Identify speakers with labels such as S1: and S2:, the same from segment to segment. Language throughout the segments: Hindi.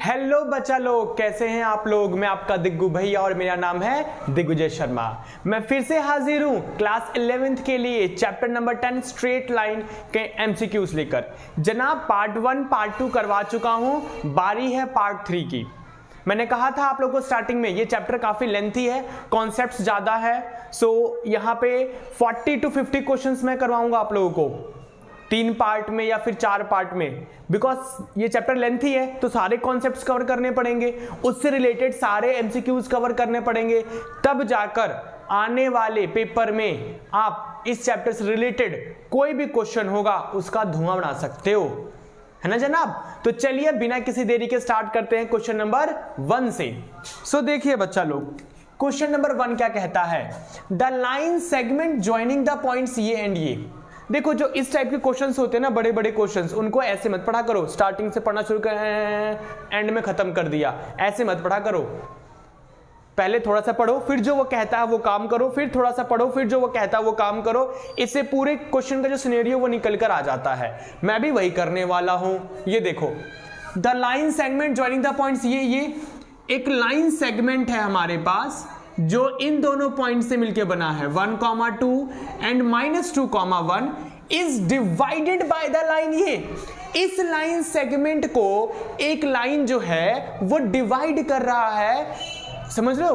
S1: हेलो बच्चा लोग, कैसे हैं आप लोग। मैं आपका दिग्गू भैया और मेरा नाम है दिग्विजय शर्मा। मैं फिर से हाजिर हूं क्लास 11th के लिए चैप्टर नंबर 10 स्ट्रेट लाइन के एमसीक्यूज लेकर। जनाब पार्ट 1 पार्ट 2 करवा चुका हूं, बारी है पार्ट 3 की। मैंने कहा था आप लोगों को स्टार्टिंग में ये चैप्टर काफी लेंथी है, कॉन्सेप्ट्स ज्यादा है, सो यहाँ पे 40 to 50 क्वेश्चंस मैं करवाऊंगा आप लोगों को 3 पार्ट में या फिर 4 पार्ट में, बिकॉज ये चैप्टर लेंथी है तो सारे कॉन्सेप्ट्स कवर करने पड़ेंगे, उससे रिलेटेड सारे एमसीक्यूज कवर करने पड़ेंगे, तब जाकर आने वाले पेपर में आप इस चैप्टर से रिलेटेड कोई भी क्वेश्चन होगा उसका धुआं उड़ा सकते हो, है ना जनाब। तो चलिए बिना किसी देरी के स्टार्ट करते हैं क्वेश्चन नंबर 1 से। सो देखिए बच्चा लोग, क्वेश्चन नंबर 1 क्या कहता है, the line segment joining the points ये एंड ये। देखो जो इस टाइप के क्वेश्चंस होते हैं ना, बड़े बड़े क्वेश्चंस, उनको ऐसे मत पढ़ा करो, स्टार्टिंग से पढ़ना शुरू कर एंड में खत्म कर दिया, ऐसे मत पढ़ा करो। पहले थोड़ा सा पढ़ो, फिर जो वो कहता है वो काम करो, फिर थोड़ा सा पढ़ो, फिर जो वो कहता है वो काम करो। इससे पूरे क्वेश्चन का जो सिनेरियो वो निकल कर आ जाता है। मैं भी वही करने वाला हूं। ये देखो, the line segment joining the points, ये एक लाइन सेगमेंट है हमारे पास जो इन दोनों पॉइंट से मिलकर बना है 1,2 and -2,1 is divided by the line. ये इस लाइन सेगमेंट को एक लाइन जो है वो डिवाइड कर रहा है, समझ लो,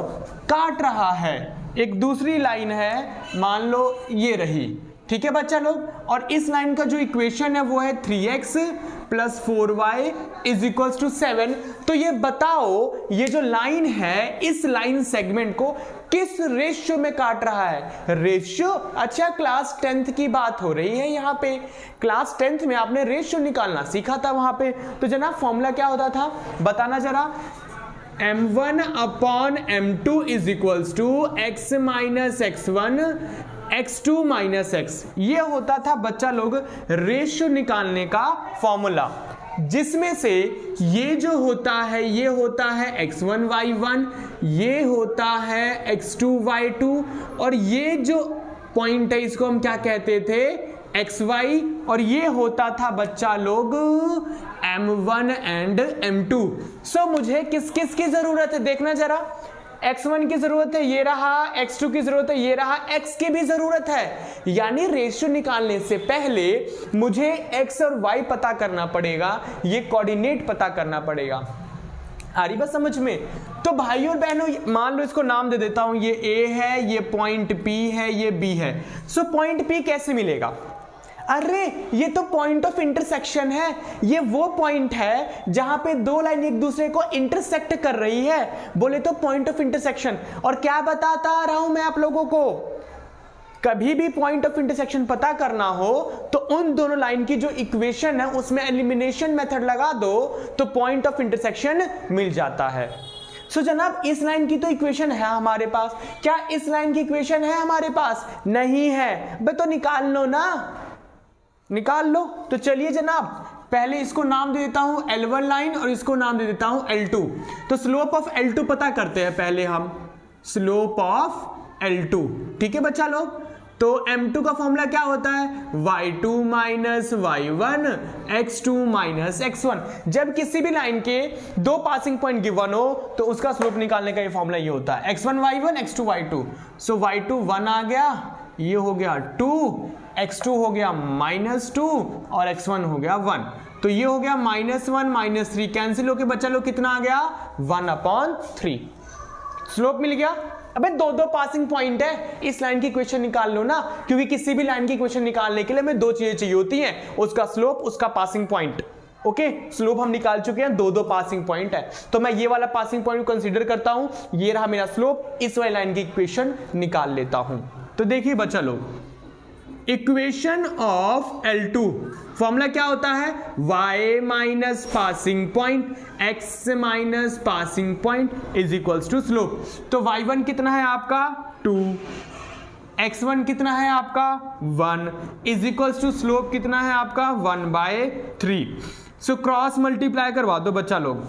S1: काट रहा है। एक दूसरी लाइन है, मान लो ये रही, ठीक है बच्चा लोग, और इस लाइन का जो इक्वेशन है वो है 3x + 4y = 7। तो ये बताओ ये जो लाइन है इस लाइन सेगमेंट को किस रेशियो में काट रहा है। रेशियो, अच्छा क्लास 10th की बात हो रही है यहाँ पे। क्लास 10th में आपने रेशियो निकालना सीखा था वहां पे। तो जनाब फॉर्मूला क्या होता था बताना जरा। m1/m2 = x - x1 x2 - x। ये होता था बच्चा लोग रेशियो निकालने का फॉर्मूला, जिसमें से ये जो होता है ये होता है x1 y1, ये होता है x2 y2, और ये जो पॉइंट है इसको हम क्या कहते थे, xy, और ये होता था बच्चा लोग m1 एंड m2। सो मुझे किस किस की जरूरत है देखना जरा। x1 की जरूरत है, ये रहा, x2 की जरूरत है, ये रहा, x की भी जरूरत है। यानी रेशियो निकालने से पहले मुझे x और y पता करना पड़ेगा, ये कोऑर्डिनेट पता करना पड़ेगा। आ रही बात समझ में। तो भाइयों और बहनों, मान लो इसको नाम दे देता हूं, ये a है, ये पॉइंट p है, ये b है। सो पॉइंट p कैसे मिलेगा? अरे ये तो पॉइंट ऑफ इंटरसेक्शन है। ये वो पॉइंट है जहां पे दो लाइन एक दूसरे को इंटरसेक्ट कर रही है, बोले तो पॉइंट ऑफ इंटरसेक्शन। और क्या बताता आ रहा हूं मैं आप लोगों को, कभी भी पॉइंट ऑफ इंटरसेक्शन पता करना हो तो उन दोनों लाइन की जो इक्वेशन है उसमें एलिमिनेशन मेथड लगा दो तो पॉइंट ऑफ इंटरसेक्शन मिल जाता है। सो जनाब इस लाइन की तो इक्वेशन है हमारे पास। क्या इस लाइन की इक्वेशन है हमारे पास? नहीं है बे, तो निकाल लो ना, निकाल लो। तो चलिए जनाब पहले इसको नाम दे देता हूं L1 लाइन और इसको नाम दे देता हूं L2। तो स्लोप ऑफ L2 पता करते हैं पहले हम, स्लोप ऑफ L2, ठीक है बच्चा लोग। तो M2 का फॉर्मूला क्या होता है, y2 - y1 x2 - x1। जब किसी भी लाइन के दो पासिंग पॉइंट गिवन हो तो उसका स्लोप निकालने का ये फॉर्मूला ये होता है, x1 y1 x2 y2। सो y2 1 आ गया, ये हो गया 2, x2 हो गया -2 और x1 हो गया 1। तो ये हो गया -1 - 3 कैंसिल होके बच्चा लोग कितना आ गया, 1/3। स्लोप मिल गया। अबे दो पासिंग पॉइंट है, इस लाइन की इक्वेशन निकाल लो ना, क्योंकि किसी भी लाइन की इक्वेशन निकालने के लिए हमें दो चीजें चाहिए होती हैं, उसका स्लोप, उसका पासिंग पॉइंट। ओके, स्लोप हम निकाल चुके हैं, दो पासिंग पॉइंट है, तो मैं ये वाला पासिंग पॉइंट कंसीडर करता हूं, ये रहा मेरा स्लोप, इस वाली लाइन की इक्वेशन निकाल लेता हूं। तो देखिए बच्चा लोग, इक्वेशन ऑफ L2 फॉर्मूला क्या होता है, y - passing point x - passing point = slope. तो y1 कितना है आपका 2, x1 कितना है आपका 1 = स्लोप कितना है आपका 1/3। सो क्रॉस मल्टीप्लाई करवा दो बच्चा लोग,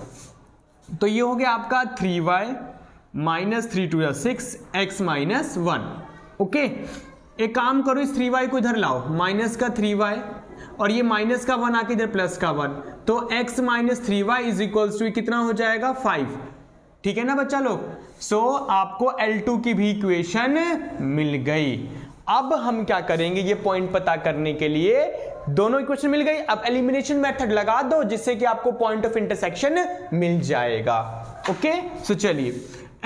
S1: तो ये हो गया आपका 3y -3 2 6 x - 1। ओके, एक काम करो, इस 3y को इधर लाओ, माइनस का 3y और ये माइनस का 1 आके इधर प्लस का 1, तो x minus 3y is equals to कितना हो जाएगा 5। ठीक है ना बच्चा लोग। सो आपको L2 की भी इक्वेशन मिल गई। अब हम क्या करेंगे, ये पॉइंट पता करने के लिए दोनों इक्वेशन मिल गई, अब एलिमिनेशन मेथड लगा दो जिससे कि आपको पॉइंट ऑफ इंटरसेक्शन मिल जाएगा। ओके, सो चलिए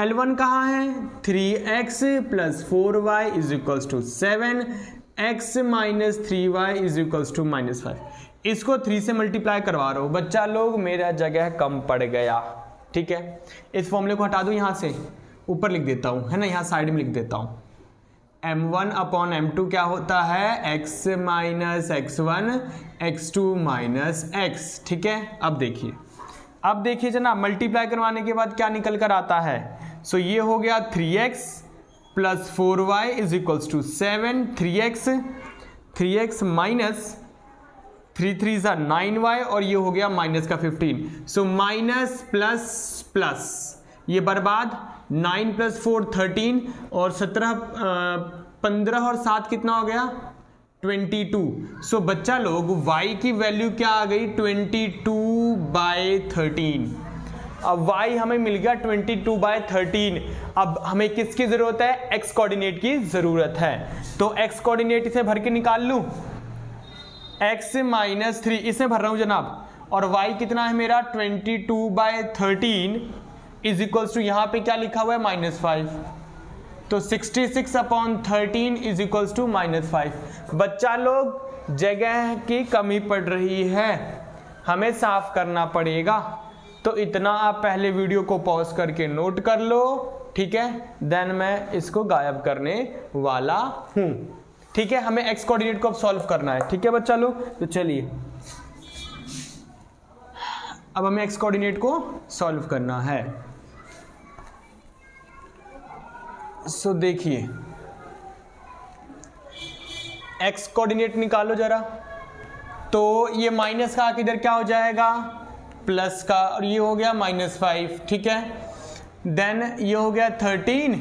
S1: L1 कहाँ है, 3x plus 4y is equals to 7, x minus 3y is equals to -5। इसको 3 से मल्टीप्लाई करवा रहा हूं बच्चा लोग, मेरा जगह कम पड़ गया। ठीक है, इस फॉर्मूले को हटा दूं, यहां से ऊपर लिख देता हूं, है ना, यहां साइड में लिख देता हूं। m1 अपॉन m2 क्या होता है, x minus x1 x2 minus x। ठीक है, अब देखिए जनाब, मल्टीप्लाई करवाने के बाद क्या निकल कर आता है। सो ये हो गया 3x plus 4y is equals to 7, 3x minus 3 जा 9y और ये हो गया माइनस का 15। सो माइनस प्लस प्लस ये बर्बाद, 9 प्लस 4 13 और 15 और 7 कितना हो गया 22। सो बच्चा लोग y की वैल्यू क्या आ गई 22/13। अब y हमें मिल गया 22/13। अब हमें किसकी जरूरत है, x कोऑर्डिनेट की जरूरत है। तो x कोऑर्डिनेट इसे भर के निकाल लूं, x माइनस 3 इसमें भर रहा हूं जनाब, और y कितना है मेरा 22/13 इज इक्वल्स टू यहां पे क्या लिखा हुआ है -5। तो 66/13 इज इक्वल्स टू -5। बच्चा लोग जगह की कमी पड़ रही है, हमें साफ करना पड़ेगा। तो इतना आप पहले वीडियो को पॉज करके नोट कर लो। ठीक है, देन मैं इसको गायब करने वाला हूं। ठीक है, हमें x कोऑर्डिनेट को अब सॉल्व करना है। ठीक है बच्चा लोग, तो चलिए अब हमें x कोऑर्डिनेट को सॉल्व करना है। सो देखिए x कोऑर्डिनेट निकालो जरा। तो ये माइनस का किधर क्या हो जाएगा प्लस का, और ये हो गया -5। ठीक है, देन ये हो गया 13,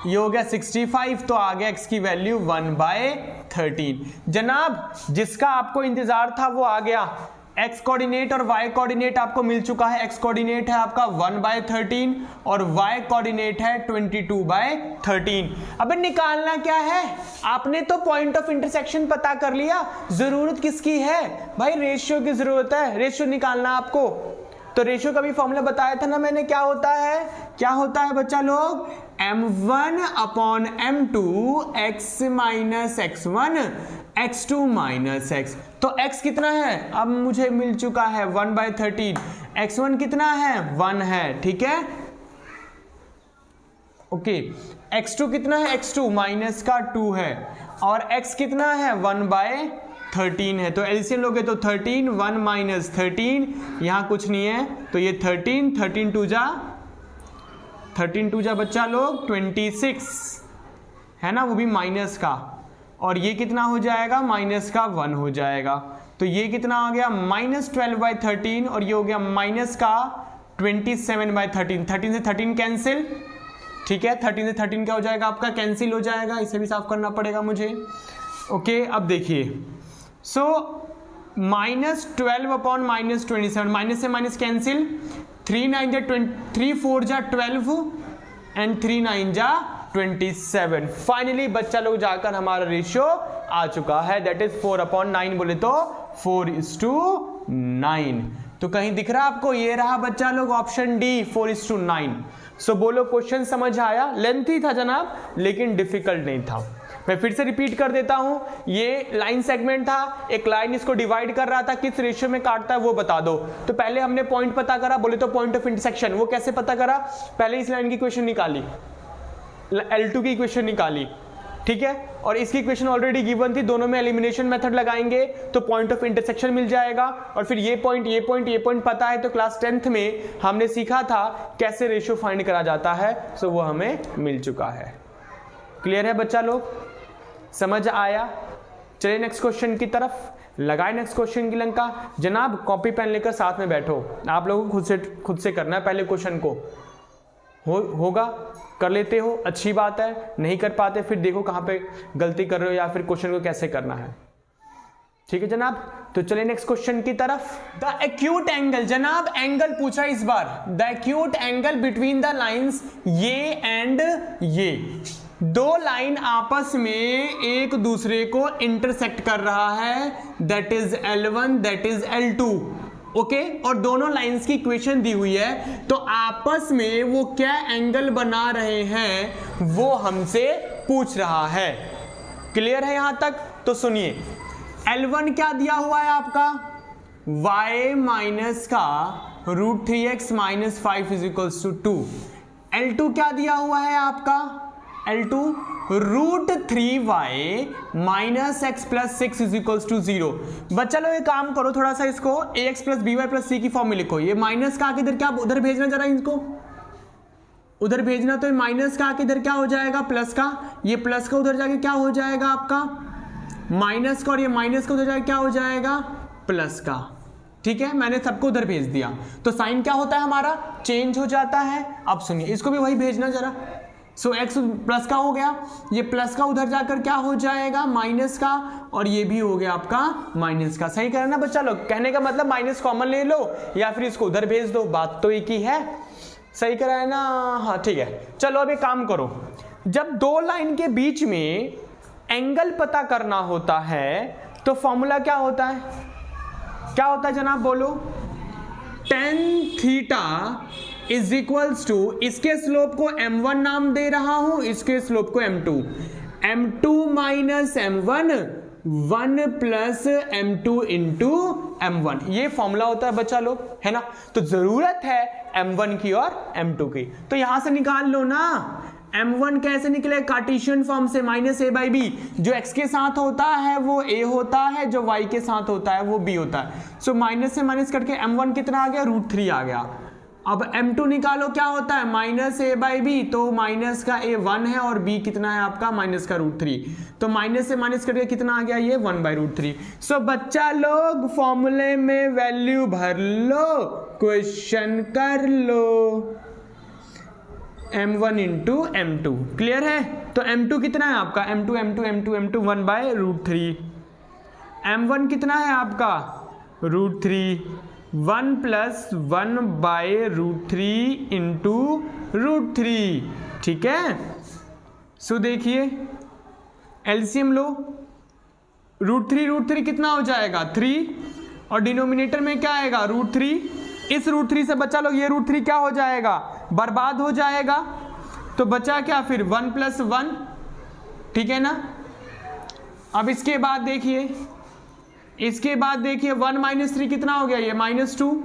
S1: ये हो गया 65, तो आ गया x की वैल्यू 1/13। जनाब जिसका आपको इंतजार था वो आ गया, x कोऑर्डिनेट और y कोऑर्डिनेट आपको मिल चुका है। x कोऑर्डिनेट है आपका 1/13 और y कोऑर्डिनेट है 22/13। अबे निकालना क्या है, आपने तो पॉइंट ऑफ इंटरसेक्शन पता कर लिया, जरूरत किसकी है भाई, रेशियो की जरूरत है। रेशियो निकालना आपको, तो रेशियो का भी फॉर्मूला बताया था ना मैंने, क्या होता है बच्चा लोग, m1 upon m2 x minus x1 x2 minus x। तो x कितना है, अब मुझे मिल चुका है 1/13, x1 कितना है 1 है। ठीक है, ओके, x2 कितना है, x2 माइनस का 2 है, और x कितना है 1/13 है। तो एलसीएम लोगे तो 13, 1 माइनस 13, यहां कुछ नहीं है, तो ये 13 2 जा बच्चा लोग 26 है ना, वो भी माइनस का, और ये कितना हो जाएगा माइनस का 1 हो जाएगा। तो ये कितना आ गया -12/13, और ये हो गया माइनस का 27/13। 13 से 13 कैंसिल। ठीक है, 13 से 13 क्या हो जाएगा आपका, कैंसिल हो जाएगा। इसे भी साफ करना पड़ेगा मुझे। ओके, अब देखिए, सो -12 अपॉन -27, माइनस से माइनस कैंसिल, 3 9 जा 3 4 जा 12 एंड 3 9 जा 27। फाइनली बच्चा लोग जाकर हमारा रेशियो आ चुका है, दैट इज 4/9, बोले तो 4:9। तो कहीं दिख रहा आपको, ये रहा बच्चा लोग ऑप्शन डी 4:9। सो बोलो क्वेश्चन समझ आया, लेंथी था जनाब लेकिन डिफिकल्ट नहीं था। मैं फिर से रिपीट कर देता हूं, ये लाइन सेगमेंट था, एक लाइन इसको डिवाइड कर रहा था, किस रेशियो में काटता है वो बता दो। तो पहले हमने पॉइंट पता करा, बोले तो पॉइंट ऑफ इंटरसेक्शन। वो कैसे पता करा, पहले इस लाइन की इक्वेशन निकाली, L2 की इक्वेशन निकाली। ठीक है, और इसकी इक्वेशन ऑलरेडी गिवन थी, दोनों में एलिमिनेशन मेथड लगाएंगे तो पॉइंट ऑफ इंटरसेक्शन मिल जाएगा। और फिर ये पॉइंट पता है, तो क्लास 10th में हमने सीखा था कैसे रेशियो फाइंड करा जाता है। सो वो हमें मिल चुका है। क्लियर है बच्चा लोग, समझ आया। चलिए नेक्स्ट क्वेश्चन की तरफ, लगाए नेक्स्ट क्वेश्चन की लंका। जनाब कॉपी पेन लेकर साथ में बैठो, आप लोगों को खुद से करना है पहले क्वेश्चन को। होगा, कर लेते हो अच्छी बात है, नहीं कर पाते फिर देखो कहां पे गलती कर रहे हो या फिर क्वेश्चन को कैसे करना है। ठीक है जनाब, तो चलिए नेक्स्ट क्वेश्चन की तरफ। द एक्यूट एंगल, जनाब एंगल पूछा इस बार, the acute angle between the lines ये एंड ये, दो लाइन आपस में एक दूसरे को इंटरसेक्ट कर रहा है, that is L1 that is L2, okay, और दोनों लाइंस की इक्वेशन दी हुई है, तो आपस में वो क्या एंगल बना रहे हैं वो हमसे पूछ रहा है। क्लियर है यहां तक? तो सुनिए, L1 क्या दिया हुआ है आपका, y माइनस का √3x minus 5 is equals to 2। L2 क्या दिया हुआ है आपका, L2 √3y minus x plus 6 is equals to 0। बच्चा लोग एक काम करो, थोड़ा सा इसको ax plus by plus c की फॉर्म में लिखो। ये माइनस का आके इधर क्या उधर भेजना, जरा इनको उधर भेजना, तो ये माइनस का आके इधर क्या हो जाएगा, प्लस का, ये प्लस का उधर जाके क्या हो जाएगा आपका माइनस का, और ये माइनस का उधर जाके क्या हो जाएगा प्लस का। ठीक है, मैंने सबको उधर भेज दिया, तो साइन क्या होता है हमारा, चेंज हो जाता है। अब सुनिए, इसको भी वही भेजना जरा। सो x प्लस का हो गया, ये प्लस का उधर जाकर क्या हो जाएगा माइनस का, और ये भी हो गया आपका माइनस का। सही कह ना बच्चा लोग, कहने का मतलब माइनस कॉमन ले लो या फिर इसको उधर भेज दो, बात तो एक ही है। सही करा है ना? हाँ ठीक है, चलो अब एक काम करो, जब दो लाइन के बीच में एंगल पता करना होता है तो फॉर्मूला क्या होता है, क्या होता है जनाब बोलो, tan theta is equals to, इसके स्लोप को m1 नाम दे रहा हूं, इसके स्लोप को m2 minus m1 1 plus m2 into m1, ये फॉर्मूला होता है बच्चा लोग, है ना। तो जरूरत है m1 की और m2 की, तो यहां से निकाल लो ना। m1 कैसे निकले, कार्टेशियन फॉर्म से, माइनस a बाई बी, जो x के साथ होता है वो a होता है, जो y के साथ होता है वो b होता है। सो माइनस से माइनस करके m1 कितना आ गया, √3 आ गया। अब m2 निकालो, क्या होता है माइनस a बाई बी, तो माइनस का a 1 है और b कितना है आपका माइनस का √3, तो माइनस से माइनस करके कितना आ गया ये 1/√3। सो बच्चा लोग फॉर्मूले में वैल्यू भर लो, क्वेश्चन कर लो, m1 इंटू m2। क्लियर है? तो m2 कितना है आपका, m2 1/√3, m1 कितना है आपका √3, 1 प्लस 1/√3 इंटू √3। ठीक है, सो देखिए एलसीएम लो, √3 कितना हो जाएगा 3, और डिनोमिनेटर में क्या आएगा √3, इस √3 से बच्चा लोग ये √3 क्या हो जाएगा, बर्बाद हो जाएगा, तो बचा क्या फिर 1 प्लस 1। ठीक है ना। अब इसके बाद देखिए, इसके बाद देखिए 1 माइनस 3 कितना हो गया, ये -2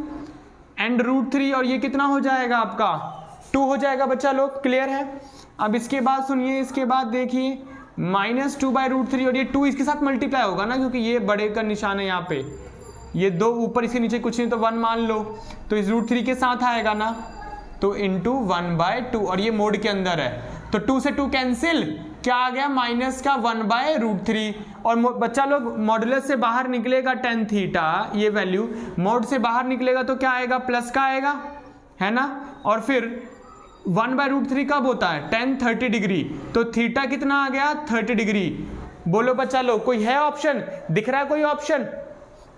S1: एंड √3, और ये कितना हो जाएगा आपका 2 हो जाएगा बच्चा लोग। क्लियर है? अब इसके बाद सुनिए, इसके बाद देखिए -2/√3, और ये 2 इसके साथ मल्टीप्लाई होगा ना, क्योंकि ये बड़े का निशान है यहाँ पे, ये 2 ऊपर इसके नीचे कुछ नहीं तो 1 मान लो, तो इस √3 के साथ आएगा ना, तो इंटू 1/2, और ये मोड के अंदर है तो 2 से 2 कैंसिल, क्या आ गया माइनस का 1/√3, और बच्चा लोग मॉडुलस से बाहर निकलेगा tan थीटा, ये वैल्यू मोड से बाहर निकलेगा तो क्या आएगा प्लस का आएगा, है ना। और फिर 1/√3 कब होता है tan 30 डिग्री, तो थीटा कितना आ गया 30 डिग्री। बोलो बच्चा लोग कोई है ऑप्शन, दिख रहा है कोई ऑप्शन?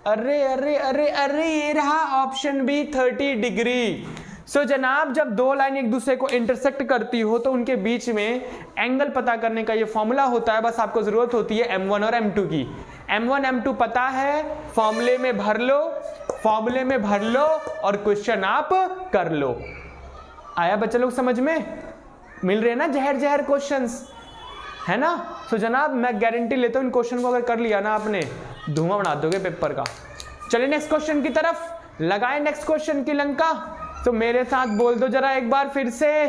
S1: अरे अरे अरे अरे ये रहा ऑप्शन बी 30 डिग्री। सो जनाब जब दो लाइन एक दूसरे को इंटरसेक्ट करती हो तो उनके बीच में एंगल पता करने का ये फॉर्मूला होता है, बस आपको जरूरत होती है m1 और m2 की। m1 m2 पता है, फॉर्मूले में भर लो, फॉर्मूले में भर लो और क्वेश्चन आप कर लो। आया बच्चे लोग समझ में? मिल रहे ना जहर जहर क्वेश्चंस, है ना। सो जनाब मैं गारंटी लेता हूं इन क्वेश्चन को अगर कर लिया ना आपने, धुआं बना दोगे पेपर का। चलिए नेक्स्ट क्वेश्चन की तरफ, लगाए नेक्स्ट क्वेश्चन की लंका। तो मेरे साथ बोल दो जरा एक बार फिर से,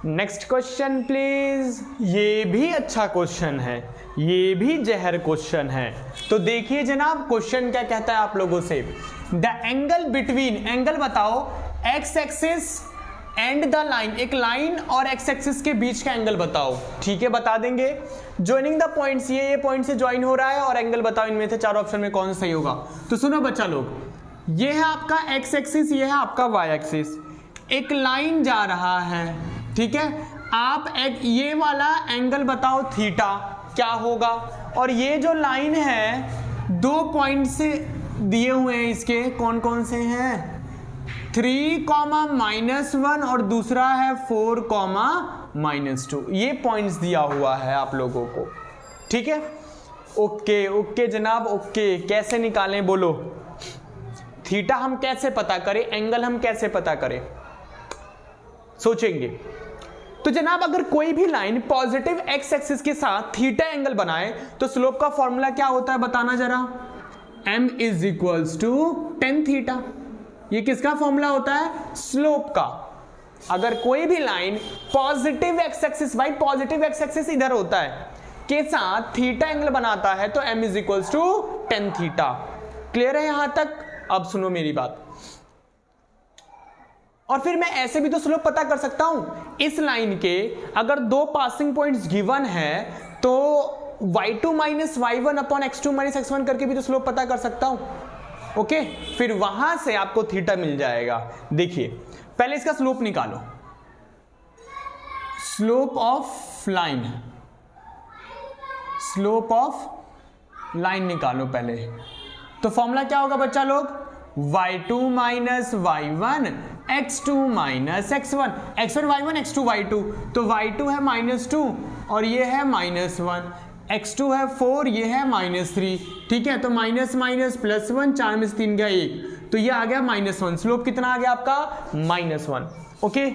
S1: नेक्स्ट क्वेश्चन प्लीज। ये भी अच्छा क्वेश्चन है, ये भी जहर क्वेश्चन है। तो देखिए जनाब क्वेश्चन क्या कहता है आप लोगों से, द एंगल बिटवीन, एंगल बताओ x axis and the line, एक लाइन और एक्स एक्सिस के बीच का एंगल बताओ। ठीक है बता देंगे। ज्वाइनिंग द पॉइंट्स, ये पॉइंट से ज्वाइन हो रहा है और एंगल बताओ इनमें से चार ऑप्शन में कौन सा सही होगा। तो सुनो बच्चा लोग, ये है आपका एक्स एक्सिस, ये है आपका वाई एक्सिस, एक लाइन जा रहा है, ठीक है। आप एक ये वाला एंगल बताओ थीटा क्या होगा, और ये जो लाइन है दो पॉइंट से दिए हुए हैं, इसके कौन कौन से हैं, 3,-1 और दूसरा है 4,-2, ये पॉइंट्स दिया हुआ है आप लोगों को, ठीक है। ओके ओके जनाब, ओके। कैसे निकालें बोलो, थीटा हम कैसे पता करें, एंगल हम कैसे पता करें, सोचेंगे। तो जनाब अगर कोई भी लाइन पॉजिटिव एक्स एक्सिस के साथ थीटा एंगल बनाए तो स्लोप का फॉर्मूला क्या होता है बताना जरा, m = tan थीटा। ये किसका फॉर्मूला होता है, स्लोप का। अगर कोई भी लाइन पॉजिटिव एक्स एक्सिस, भाई पॉजिटिव एक्स एक्सिस इधर होता है, के साथ थीटा एंगल बनाता है तो m = tan थीटा। क्लियर है यहां तक? अब सुनो मेरी बात, और फिर मैं ऐसे भी तो स्लोप पता कर सकता हूं। इस लाइन के अगर दो पासिंग पॉइंट्स गिवन है तो y2 - y1 / x2 - x1 करके भी तो स्लोप पता कर सकता हूं। ओके, फिर वहां से आपको थीटा मिल जाएगा। देखिए पहले इसका स्लोप निकालो, slope of line, slope of line निकालो पहले। तो फॉर्मूला क्या होगा बच्चा लोग, y2 - y1 x2 - x1, x1 y1 x2 y2, तो y2 है -2 और ये है -1, x2 है 4, ये है -3, ठीक है। तो माइनस माइनस प्लस 1, 4 में से 3 गया 1, तो ये आ गया -1। स्लोप कितना आ गया आपका, -1। ओके,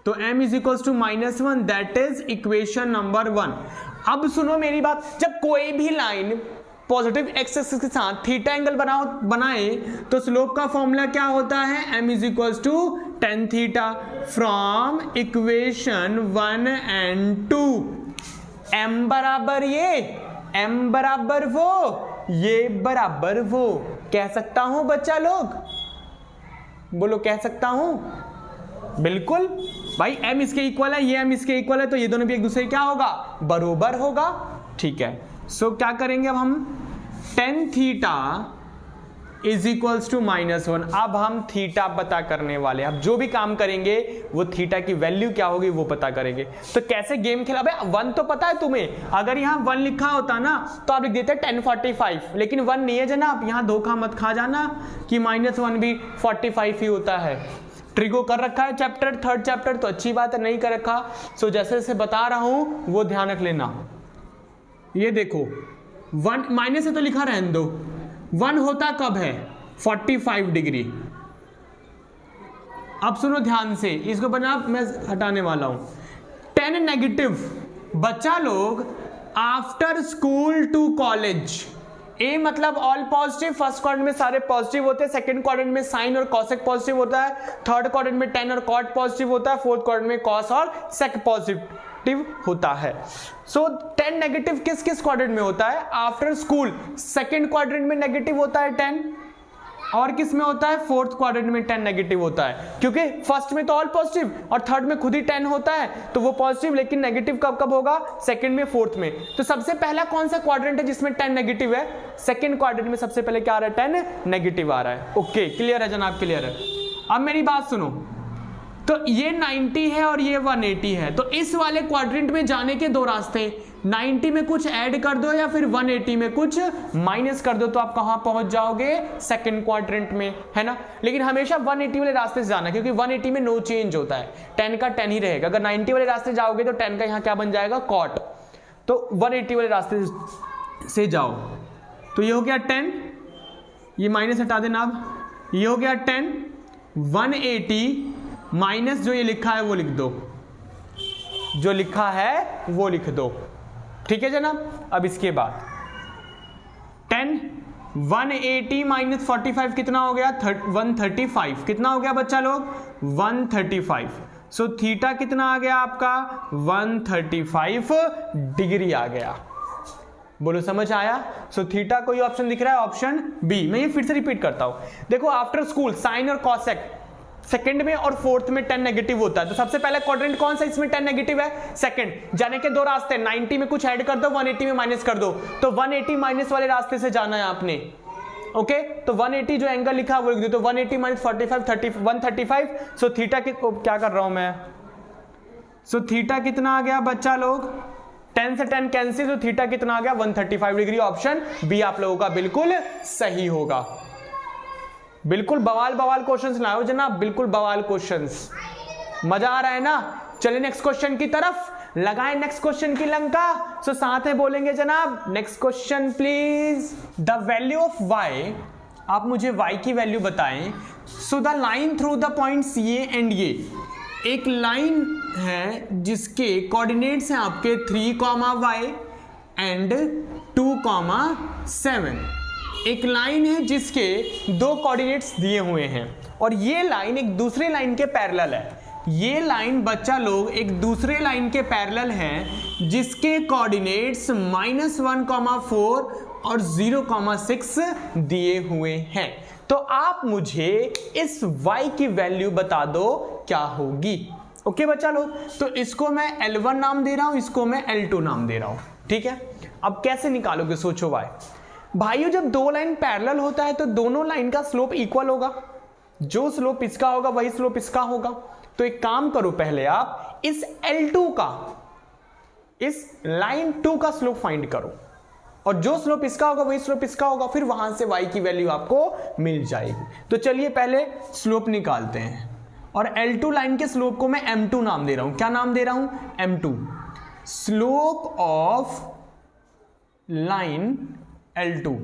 S1: तो m = -1, that is equation number 1। अब सुनो मेरी बात, जब कोई भी लाइन पॉजिटिव एक्स एक्सिस के साथ थीटा एंगल बनाए तो स्लोप का फॉर्मूला क्या होता है, m = tan theta from equation 1 and 2। m बराबर ये, m बराबर वो, ये बराबर वो। कह सकता हूं बच्चा लोग, बोलो कह सकता हूं, बिल्कुल भाई। m इसके इक्वल है, ये m इसके इक्वल है, तो ये दोनों भी एक दूसरे क्या होगा, बरोबर होगा, ठीक है। सो क्या करेंगे अब हम, tan theta is equals to -1। अब हम थीटा पता करने वाले, अब जो भी काम करेंगे वो थीटा की वैल्यू क्या होगी वो पता करेंगे। तो कैसे गेम खेला, भाई 1 तो पता है तुम्हें, अगर यहाँ 1 लिखा होता ना तो आप लिख देते tan45, लेकिन 1 नहीं है जनाब, यहाँ धोखा मत खा जाना कि -1 भी 45 ही होता है। ट्रिगो कर रखा है चैप्टर, 3rd चैप्टर, तो अच्छी बात है, नहीं कर रखा सो जैसे जैसे बता रहा हूं वो ध्यान रख लेना। ये देखो 1 माइनस है तो लिखा रहने दो, 1 होता कब है, 45 डिग्री। अब सुनो ध्यान से, इसको बना मैं हटाने वाला हूं। tan नेगेटिव बच्चा लोग आफ्टर स्कूल टू कॉलेज, ए मतलब ऑल पॉजिटिव, फर्स्ट क्वाड्रेंट में सारे पॉजिटिव होते हैं, सेकंड क्वाड्रेंट में साइन और कॉसेक पॉजिटिव होता है, थर्ड क्वाड्रेंट में tan और कॉट पॉजिटिव होता है, फोर्थ क्वाड्रेंट में कॉस और सेक पॉजिटिव होता है। सो tan नेगेटिव किस किस क्वाड्रेंट में होता है, आफ्टर स्कूल सेकंड क्वाड्रेंट में नेगेटिव होता है tan, और किस में होता है, फोर्थ क्वाड्रेंट में tan नेगेटिव होता है, क्योंकि फर्स्ट में तो ऑल पॉजिटिव और थर्ड में खुद ही tan होता है, तो वो पॉजिटिव, लेकिन नेगेटिव कब कब होगा, सेकंड में, फोर्थ में। तो सबसे पहला कौन सा क्वाड्रेंट है जिसमें tan नेगेटिव है, सेकंड क्वाड्रेंट में सबसे पहले क्या आ रहा है, tan नेगेटिव आ रहा है। ओके, क्लियर है जनाब, क्लियर है। अब मेरी बात सुनो, तो ये 90 है और ये 180 है, तो इस वाले क्वाड्रेंट में जाने के दो रास्ते, 90 में कुछ ऐड कर दो या फिर 180 में कुछ माइनस कर दो, तो आप कहां पहुंच जाओगे, सेकंड क्वाड्रेंट में, है ना। लेकिन हमेशा 180 वाले रास्ते से जाना, क्योंकि 180 में नो चेंज होता है, tan का tan ही रहेगा। अगर 90 वाले रास्ते जाओगे तो tan का यहां क्या बन जाएगा, cot। तो 180 वाले रास्ते से जाओ, तो ये हो गया tan, ये माइनस हटा देना, अब ये हो गया tan 180 माइनस जो ये लिखा है वो लिख दो, जो लिखा है वो लिख दो, ठीक है जनाब। अब इसके बाद tan 180 माइनस 45 कितना हो गया, 135, कितना हो गया बच्चा लोग, 135। सो थीटा कितना आ गया आपका, 135 डिग्री आ गया। बोलो समझ आया। सो थीटा कोई ऑप्शन दिख रहा है, ऑप्शन बी। मैं ये फिर से रिपीट करता हूं, देखो आफ्टर स्कूल साइन और कॉसेक सेकंड में और फोर्थ में tan नेगेटिव होता है, तो सबसे पहला क्वाड्रेंट कौन सा इसमें tan नेगेटिव है, सेकंड। जाने के दो रास्ते, 90 में कुछ ऐड कर दो, 180 में माइनस कर दो, तो 180 माइनस वाले रास्ते से जाना है आपने। ओके, तो 180 जो एंगल लिखा है वो लिख दो, तो 180 माइनस 45 135। सो थीटा क्या कर रहा हूं मैं, सो थीटा कितना आ गया बच्चा लोग, 10 से 10 कैंसिल, तो थीटा कितना आ गया 135 डिग्री। ऑप्शन बी आप लोगों का बिल्कुल सही होगा। बिल्कुल बवाल बवाल क्वेश्चंस लाओ जनाब, बिल्कुल बवाल क्वेश्चंस, मजा आ रहा है ना। चलिए नेक्स्ट क्वेश्चन की तरफ, लगाएं नेक्स्ट क्वेश्चन की लंका। सो साथ में बोलेंगे जनाब next question please. The value of y, आप मुझे y की वैल्यू बताएं। So the line through the points ये एंड ये, एक लाइन है जिसके कोऑर्डिनेट्स हैं आपके 3, y एंड 2, 7। एक लाइन है जिसके दो कोऑर्डिनेट्स दिए हुए हैं और ये लाइन एक दूसरे लाइन के पैरेलल है। ये लाइन बच्चा लोग एक दूसरे लाइन के पैरेलल है जिसके कोऑर्डिनेट्स -1, 4 और 0, 6 दिए हुए हैं। तो आप मुझे इस y की वैल्यू बता दो क्या होगी। ओके बच्चा लोग, तो इसको मैं L1 नाम दे रहा हूं, इसको मैं L2 नाम दे रहा हूं, ठीक है। अब कैसे निकालोगे सोचो y। भाइयों जब दो लाइन पैरेलल होता है तो दोनों लाइन का स्लोप इक्वल होगा, जो स्लोप इसका होगा वही स्लोप इसका होगा। तो एक काम करो, पहले आप इस L2 का, इस लाइन 2 का स्लोप फाइंड करो और जो स्लोप इसका होगा वही स्लोप इसका होगा, फिर वहां से y की वैल्यू आपको मिल जाएगी। तो चलिए पहले स्लोप निकालते हैं और L2 लाइन के स्लोप को मैं M2 नाम दे रहा हूं। क्या नाम दे रहा हूं? M2। Slope of line L2,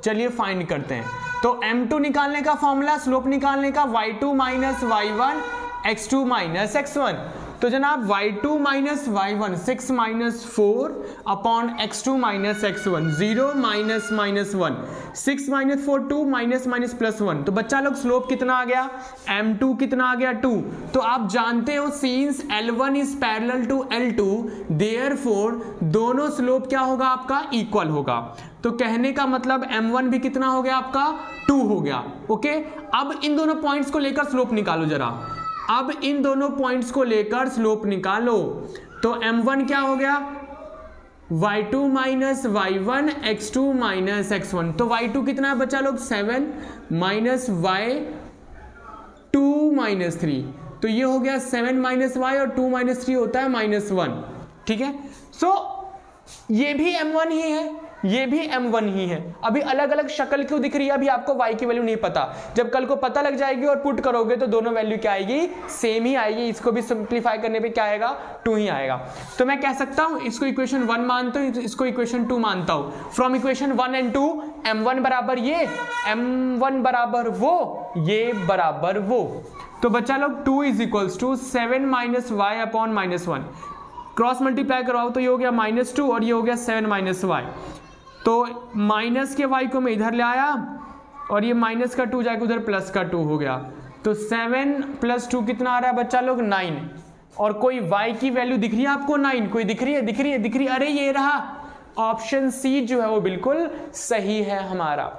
S1: चलिए फाइंड करते हैं। तो M2 निकालने का फॉर्मूला, स्लोप निकालने का, y2 minus y1 x2 minus x1। तो जनाब y2 minus y1 6 minus 4 upon x2 minus x1, 0 minus minus 1, 6 minus 4 2 minus minus plus 1। तो बच्चा लोग स्लोप कितना आ गया? M2 कितना आ गया? 2। तो आप जानते हो since L1 is parallel to L2 therefore दोनों स्लोप क्या होगा आपका? इक्वल होगा। तो कहने का मतलब M1 भी कितना हो गया आपका? 2 हो गया। ओके, अब इन दोनों पॉइंट्स को लेकर स्लोप निकालो जरा। अब इन दोनों पॉइंट्स को लेकर स्लोप निकालो। तो M1 क्या हो गया? y2 minus y1 x2 minus x1। तो y2 कितना है बच्चा लोग? 7 माइनस y2 माइनस 3। तो ये हो गया 7 माइनस y और 2 माइनस 3 होता है -1, ठीक है। सो ये भी M1 ही है, ये भी M1 ही है। अभी अलग अलग शक्ल क्यों दिख रही है? अभी आपको y की वैल्यू नहीं पता, जब कल को पता लग जाएगी और पुट करोगे तो दोनों वैल्यू क्या आएगी? सेम ही आएगी। इसको भी सिंप्लीफाई करने पे क्या आएगा? 2 ही आएगा। तो मैं कह सकता हूं इसको इक्वेशन 1 मानता हूं, इसको इक्वेशन 2 मानता हूं। फ्रॉम इक्वेशन 1 एंड 2 M1 बराबर ये, M1 बराबर वो, ये बराबर वो। तो बच्चा लोग 2 is equals to 7 minus y upon -1, cross multiply करवाओ तो ये हो गया -2 और ये हो गया 7 माइनस y। तो माइनस के y को मैं इधर ले आया और ये माइनस का 2 जाएगा उधर, प्लस का 2 हो गया। तो 7 प्लस 2 कितना आ रहा है बच्चा लोग? 9। और कोई y की वैल्यू दिख रही है आपको? 9। कोई दिख रही है? दिख रही है, दिख रही है। अरे ये रहा, ऑप्शन सी जो है वो बिल्कुल सही है हमारा।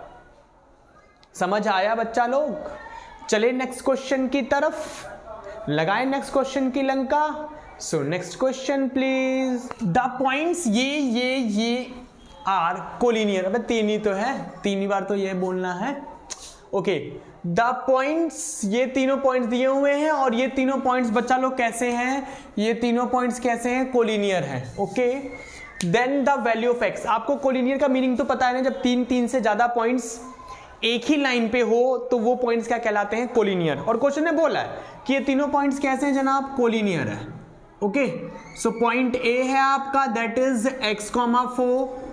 S1: समझ आया बच्चा लोग? चले नेक्स्ट क्वेश्चन की तरफ, लगाए नेक्स्ट क्वेश्चन की Lanka. So next question please. The points ये आर कोलिनियर। अबे 3 ही तो है, 3 ही बार तो ये बोलना है। ओके, द पॉइंट्स, ये तीनों पॉइंट्स दिए हुए हैं और ये तीनों पॉइंट्स बच्चा लोग कैसे हैं? ये तीनों पॉइंट्स कैसे हैं? कोलिनियर हैं। Okay, then the value of x. आपको कोलिनियर का मीनिंग तो पता है ना, जब 3 से ज्यादा पॉइंट्स एक ही लाइन पे हो तो वो पॉइंट्स क्या कहलाते हैं? कोलिनियर। और क्वेश्चन ने बोला है कि ये तीनों पॉइंट्स कैसे हैं जनाब? कोलिनियर है। ओके, सो पॉइंट ए है आपका that is x, 4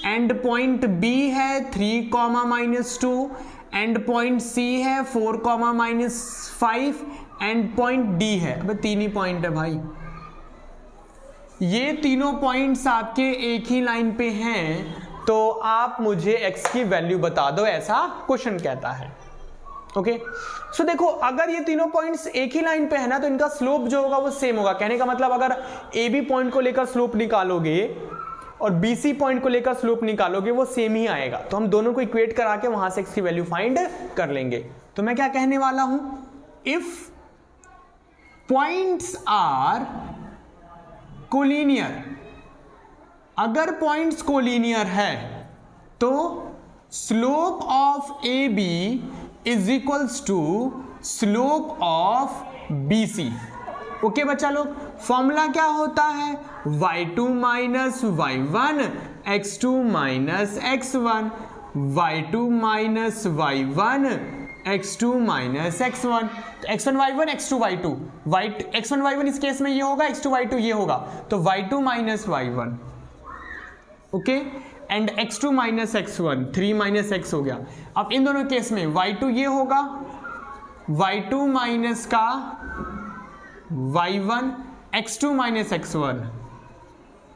S1: and point B है 3, -2 एंड पॉइंट C है 4, -5 एंड पॉइंट D है। अब 3 ही पॉइंट है भाई। ये तीनों पॉइंट्स आपके एक ही लाइन पे हैं, तो आप मुझे x की वैल्यू बता दो, ऐसा क्वेश्चन कहता है। ओके, सो देखो अगर ये तीनों पॉइंट्स एक ही लाइन पे है ना तो इनका स्लोप जो होगा वो सेम होगा। कहने का मतलब अगर AB पॉइंट को लेकर स्लोप निकालोगे और BC पॉइंट को लेकर स्लोप निकालोगे वो सेम ही आएगा। तो हम दोनों को इक्वेट करा के वहां से x की वैल्यू फाइंड कर लेंगे। तो मैं क्या कहने वाला हूं? इफ पॉइंट्स आर कोलिनियर, अगर पॉइंट्स कोलिनियर है तो slope of AB is equals to slope of BC। Okay बच्चा लोग, फॉर्मूला क्या होता है, y2 minus y1 x2 minus x1, y2 minus y1 x2 minus x1, x1 y1 x2 y2, x1 y1 इस केस में ये होगा, x2 y2 ये होगा, तो y2 minus y1, okay, and x2 minus x1, 3 minus x हो गया। अब इन दोनों केस में y2 ये होगा, y2 माइनस का y1 x2 माइनस x1,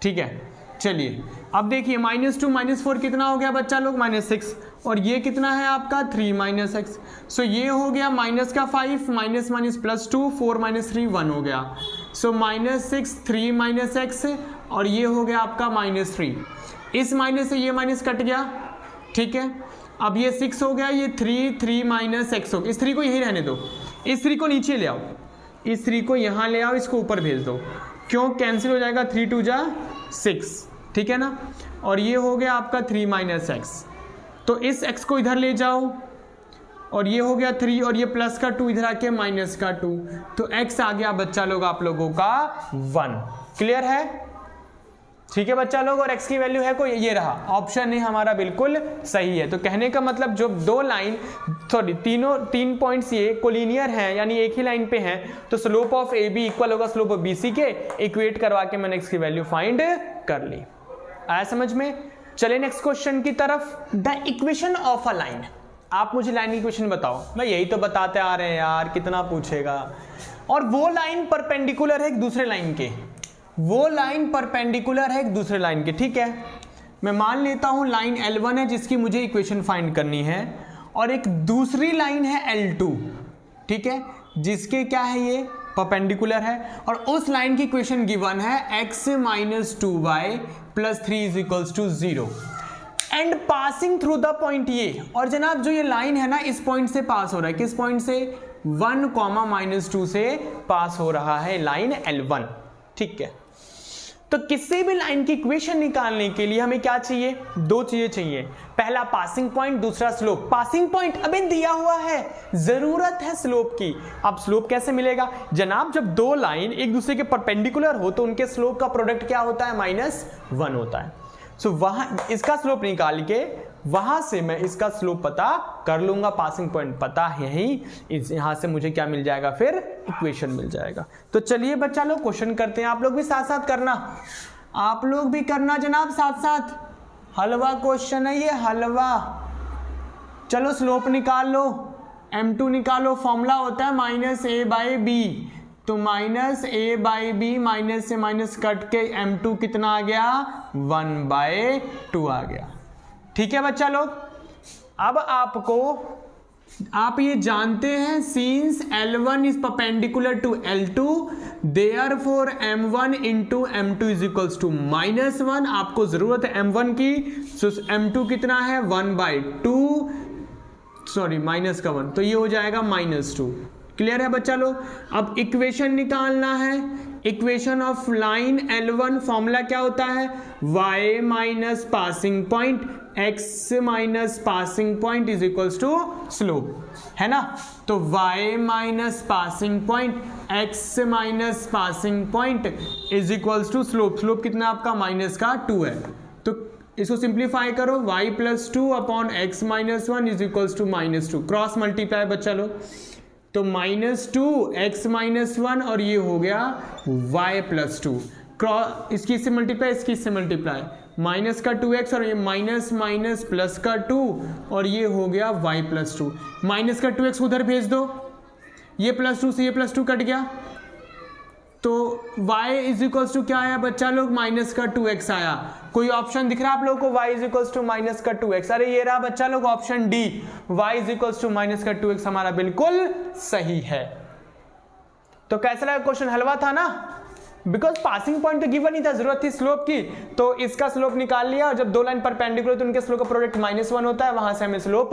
S1: ठीक है। चलिए अब देखिए -2 -4 कितना हो गया बच्चा लोग, -6, और ये कितना है आपका 3 माइनस x, सो ये हो गया माइनस का 5 माइनस माइनस +2 4 माइनस 3 1 हो गया, सो -6 3 माइनस x, और ये हो गया आपका -3, इस माइनस से ये माइनस कट गया, ठीक है। अब ये 6 हो गया, ये 3 माइनस x हो गया, इस 3 को यही रहने दो, इस 3 को नीचे ले आओ, इस 3 को यहाँ ले आओ, इसको ऊपर भेज दो, क्यों कैंसिल हो जाएगा, 3 2 जा 6, ठीक है ना। और ये हो गया आपका 3 माइनस x, तो इस x को इधर ले जाओ, और ये हो गया 3, और ये प्लस का 2 इधर आके माइनस का 2, तो x आ गया बच्चा लोग आप लोगों का 1। क्लियर है, ठीक है बच्चा लोग। और x की वैल्यू है कोई, ये रहा ऑप्शन है हमारा, बिल्कुल सही है। तो कहने का मतलब जो दो लाइन तीन पॉइंट्स ये कोलिनियर हैं, यानी एक ही लाइन पे हैं, तो slope of A B equal होगा स्लोप ऑफ बी सी के, इक्वेट करवा के मैंने x की वैल्यू फाइंड कर ली। आया समझ में। चले नेक्स्ट क्वेश्चन की तरफ। The equation of a line, आप मुझे लाइन की इक्वेशन बताओ। मैं यही तो बताते आ रहे हैं यार, कितना पूछेगा। और वो लाइन परपेंडिकुलर है एक दूसरे लाइन के, वो लाइन परपेंडिकुलर है एक दूसरे लाइन के, ठीक है। मैं मान लेता हूं लाइन L1 है जिसकी मुझे इक्वेशन फाइंड करनी है, और एक दूसरी लाइन है L2, ठीक है, जिसके क्या है ये परपेंडिकुलर है, और उस लाइन की इक्वेशन गिवन है x minus 2y plus 3 is equals to 0 and passing through the point ये। और जनाब जो ये लाइन है ना, इस पॉइंट से पास हो रहा है, किस पॉइंट से, 1, -2 से पास हो रहा है लाइन L1, ठीक है। तो किसी भी लाइन की इक्वेशन निकालने के लिए हमें क्या चाहिए, दो चीजें चाहिए, पहला पासिंग पॉइंट, दूसरा स्लोप। पासिंग पॉइंट अभी दिया हुआ है, जरूरत है स्लोप की। अब स्लोप कैसे मिलेगा जनाब, जब दो लाइन एक दूसरे के परपेंडिकुलर हो तो उनके स्लोप का प्रोडक्ट क्या होता है, -1 होता है। सो वहां इसका स्लोप निकाल के वहां से मैं इसका स्लोप पता कर लूंगा, पासिंग पॉइंट पता है ही, यहां से मुझे क्या मिल जाएगा, फिर इक्वेशन मिल जाएगा। तो चलिए बच्चा लोग क्वेश्चन करते हैं, आप लोग भी साथ साथ करना, आप लोग भी करना जनाब साथ साथ। हलवा क्वेश्चन है ये, हलवा। चलो स्लोप निकाल लो, m2 निकालो, फॉर्मूला होता है -a/b, तो -a/b, माइनस से माइनस कट के m2 कितना आ गया, 1/2 आ गया, ठीक है बच्चा लोग। अब आपको, आप ये जानते हैं, since L1 is perpendicular to L2, therefore M1 into M2 is equals to -1। आपको जरूरत है M1 की, सो M2 कितना है, 1/2, सॉरी माइनस का 1, तो ये हो जाएगा -2। क्लियर है बच्चा लोग। अब इक्वेशन निकालना है, equation of line L1, formula क्या होता है, y minus passing point x minus passing point is equals to slope, है ना। तो y minus passing point x minus passing point is equals to slope. Slope कितना आपका, -2 है, तो इसको सिंप्लीफाई करो, y plus 2 upon x minus 1 is equals to -2, cross multiply बच्चा लोग, तो -2 x माइनस 1, और ये हो गया y प्लस 2, क्रॉस इसकी से मल्टीप्लाई, इसकी से मल्टीप्लाई, माइनस का 2x, और ये माइनस माइनस प्लस का 2, और ये हो गया y प्लस 2। माइनस का 2x उधर भेज दो, ये +2 से ये +2 कट गया, तो y इज इक्वल्स टू क्या आया बच्चा लोग, माइनस का 2x आया। कोई ऑप्शन दिख रहा है आप लोगों को, y is equals to minus का 2x, अरे ये रहा बच्चा लोग option D, y is equals to minus का 2x हमारा बिल्कुल सही है। तो कैसा लगा क्वेश्चन, हलवा था ना, बिकॉज पासिंग पॉइंट तो गिवन ही था, जरूरत थी स्लोप की, तो इसका स्लोप निकाल लिया, और जब दो लाइन परपेंडिकुलर तो उनके स्लोप का प्रोडक्ट -1 होता है, वहां से हमें स्लोप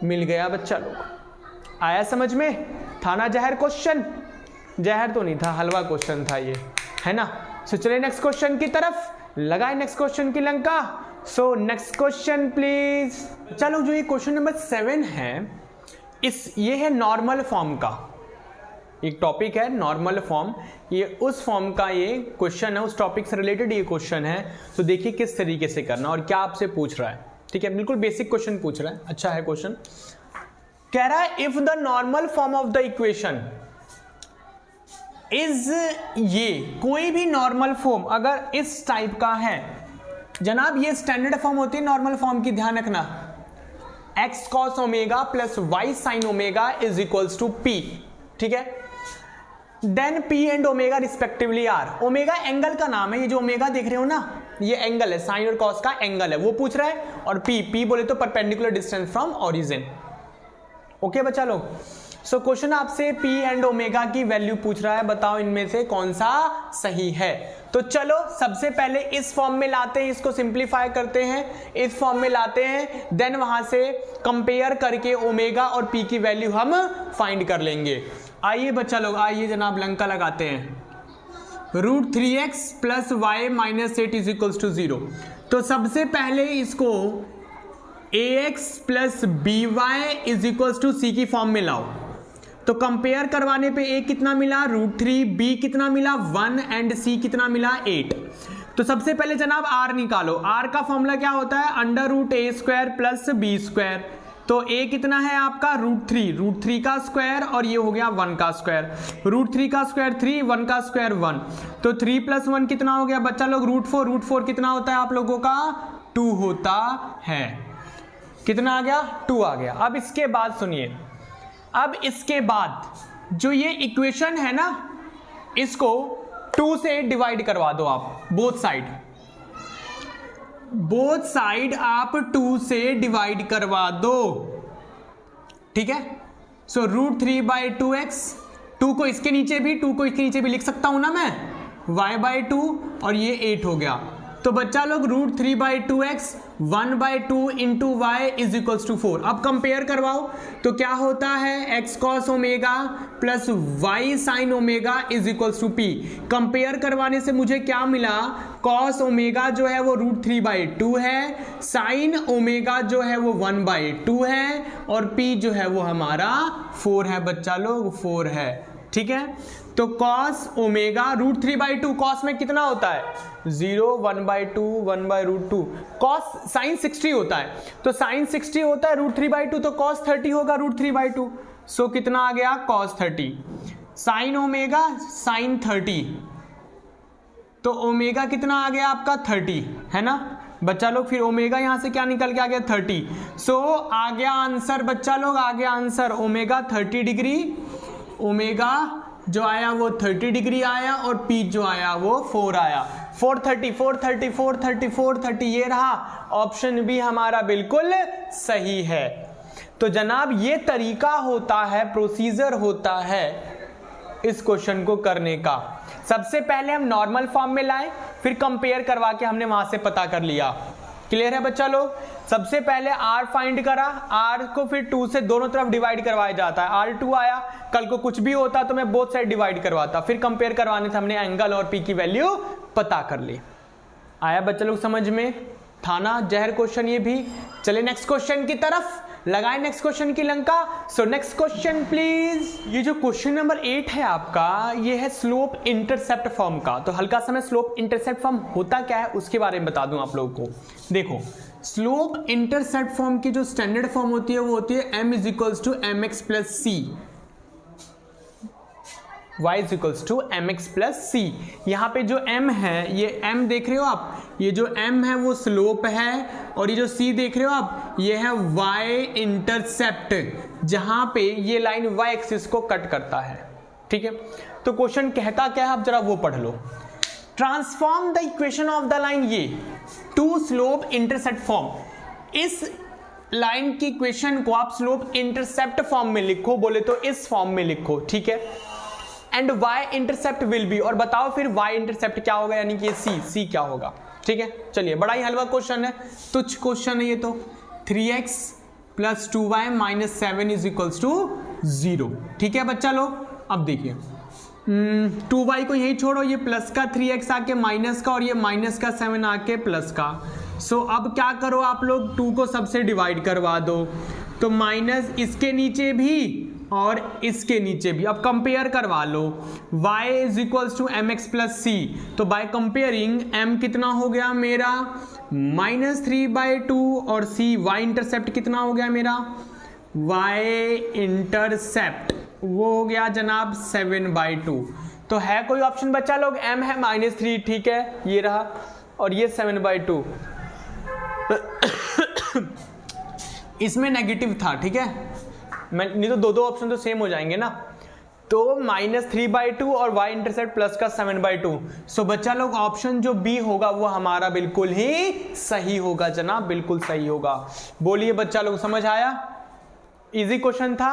S1: मिल गया बच्चा लोग। आया समझ में, था ना जहर क्वेश्चन, जहर तो नहीं था, हलवा क्वेश्चन था ये, है ना। सो चलिए नेक्स्ट क्वेश्चन की तरफ, लगाए नेक्स्ट क्वेश्चन की Lanka. So next question please. चलो जो ये क्वेश्चन नंबर 7 है, ये है नॉर्मल फॉर्म का, एक टॉपिक है नॉर्मल फॉर्म, ये उस फॉर्म का ये क्वेश्चन है, उस टॉपिक से रिलेटेड ये क्वेश्चन है। तो देखिए किस तरीके से करना और क्या आपसे पूछ रहा है। ठीक है, बिल्कुल बेसिक क्वेश्चन पूछ रहा है, अच्छा है क्वेश्चन। कह रहा है if the normal form of the equation is, ये कोई भी नॉर्मल फॉर्म अगर इस टाइप का है, जनाब ये स्टैंडर्ड फॉर्म होती है नॉर्मल फॉर्म की, ध्यान रखना, x cos omega plus y sin omega is equals to p। ठीक है, then p and omega respectively are. Omega angle का नाम है, ये जो ओमेगा देख रहे हो ना, ये एंगल है, साइन और कॉस का एंगल है, वो पूछ रहा है। और p बोले तो perpendicular distance from origin. Okay बच्चा लोग, सो क्वेश्चन आपसे p एंड ओमेगा की वैल्यू पूछ रहा है, बताओ इनमें से कौन सा सही है। तो चलो सबसे पहले इस फॉर्म में लाते हैं, इसको सिंप्लीफाई करते हैं, इस फॉर्म में लाते हैं, देन वहां से कंपेयर करके ओमेगा और p की वैल्यू हम फाइंड कर लेंगे। आइए बच्चा लोग, आइए जनाब लंका लगाते हैं। √3x plus y minus 8 is equals to 0। तो सबसे पहले इसको ax plus by is equals to c की फॉर्म में लाओ। तो कंपेयर करवाने पे a कितना मिला √3, b कितना मिला 1 एंड c कितना मिला 8। तो सबसे पहले जनाब r निकालो। r का फॉर्मूला क्या होता है, √a² प्लस b²। तो a कितना है आपका √3 का स्क्वायर और ये हो गया 1 का स्क्वायर। √3 का स्क्वायर 3, 1 का स्क्वायर 1। तो 3 प्लस 1 कितना हो गया बच्चा लोग, √4 कितना होता है आप लोगों का 2 होता है। कितना आ गया 2 आ गया। अब इसके बाद सुनिए, अब इसके बाद जो ये इक्वेशन है ना, इसको 2 से डिवाइड करवा दो आप, बोथ साइड आप 2 से डिवाइड करवा दो। ठीक है, सो √3/2x, 2 को इसके नीचे भी, 2 को इसके नीचे भी लिख सकता हूं ना मैं, y/2 और ये 8 हो गया। तो बच्चा लोग √3/2x 1/2 into y is equals to 4। अब कंपेयर करवाओ तो क्या होता है, x cos omega plus y sin omega is equals to p। Compare करवाने से मुझे क्या मिला, cos ओमेगा जो है वो √3/2 है, sin ओमेगा जो है वो 1/2 है और p जो है वो हमारा 4 है बच्चा लोग, 4 है। ठीक है, तो cos ओमेगा √3/2, cos में कितना होता है 0, 1/2, 1/√2। cos sin 60 होता है, तो sin 60 होता है √3/2, तो cos 30 होगा √3/2। सो कितना आ गया cos 30। sin ओमेगा sin 30, तो ओमेगा कितना आ गया आपका 30 है ना बच्चा लोग। फिर ओमेगा यहां से क्या निकल के आ गया 30। सो आ गया आंसर बच्चा लोग, आ गया आंसर ओमेगा 30 डिग्री। ओमेगा जो आया वो 30 डिग्री आया और पी जो आया वो 4 आया। 430 ये रहा, ऑप्शन बी हमारा बिल्कुल सही है। तो जनाब ये तरीका होता है, प्रोसीजर होता है इस क्वेश्चन को करने का। सबसे पहले हम नॉर्मल फॉर्म में लाए, फिर कंपेयर करवा के हमने वहां से पता कर लिया। क्लियर है बच्चा लोग। सबसे पहले r फाइंड करा, r को फिर 2 से दोनों तरफ डिवाइड करवाया जाता है। r2 आया, कल को कुछ भी होता तो मैं बोथ साइड डिवाइड करवाता, फिर कंपेयर करवाने से हमने एंगल और p की वैल्यू पता कर ली। आया बच्चा लोग समझ में, था ना जहर क्वेश्चन ये भी। चले नेक्स्ट क्वेश्चन की तरफ, लगाए नेक्स्ट क्वेश्चन की Lanka. So next question please. ये जो क्वेश्चन नंबर 8 है आपका, ये है स्लोप इंटरसेप्ट फॉर्म का। तो हल्का सा मैं स्लोप इंटरसेप्ट फॉर्म होता क्या है उसके बारे में बता दूं आप लोगों को। देखो स्लोप इंटरसेप्ट फॉर्म की जो स्टैंडर्ड फॉर्म होती है वो होती है m = mx + c, y = mx + c। यहाँ पे जो m है, ये m देख रहे हो आप, ये जो m है वो स्लोप है, और ये जो c देख रहे हो आप, ये है y इंटरसेप्ट, जहां पे ये लाइन y एक्सिस को कट करता है। ठीक है, तो क्वेश्चन कहता क्या है आप जरा वो पढ़ लो। Transform the equation of the line ये टू स्लोप इंटरसेप्ट फॉर्म। इस लाइन की इक्वेशन को आप स्लोप इंटरसेप्ट फॉर्म में लिखो, बोले तो इस फॉर्म में लिखो। ठीक है, and y intercept will be, और बताओ फिर y इंटरसेप्ट क्या होगा, यानी कि ये c क्या होगा। ठीक है, चलिए बड़ा ही हलवा क्वेश्चन है, तुच्छ क्वेश्चन है ये तो। 3x + 2y - 7 = 0। ठीक है बच्चा लोग, अब देखिए 2y को यही छोड़ो, ये प्लस का 3x आके माइनस का, और ये माइनस का 7 आके प्लस का। सो अब क्या करो आप लोग, 2 को सबसे डिवाइड करवा दो, तो माइनस इसके नीचे भी और इसके नीचे भी। अब कंपेयर करवा लो, y is equals to m x plus c, तो बाय कंपेयरिंग m कितना हो गया मेरा -3/2 और c y इंटरसेप्ट कितना हो गया मेरा, y इंटरसेप्ट वो हो गया जनाब 7/2। तो है कोई ऑप्शन बच्चा लोग, m है -3, ठीक है ये रहा, और ये 7/2 इसमें नेगेटिव था, ठीक है, मैं नहीं तो दो ऑप्शन तो सेम हो जाएंगे ना। तो -3/2 और y इंटरसेप्ट प्लस का 7/2। सो बच्चा लोग ऑप्शन जो बी होगा वो हमारा बिल्कुल ही सही होगा जनाब, बिल्कुल सही होगा। बोलिए बच्चा लोग, समझ आया? इजी क्वेश्चन था,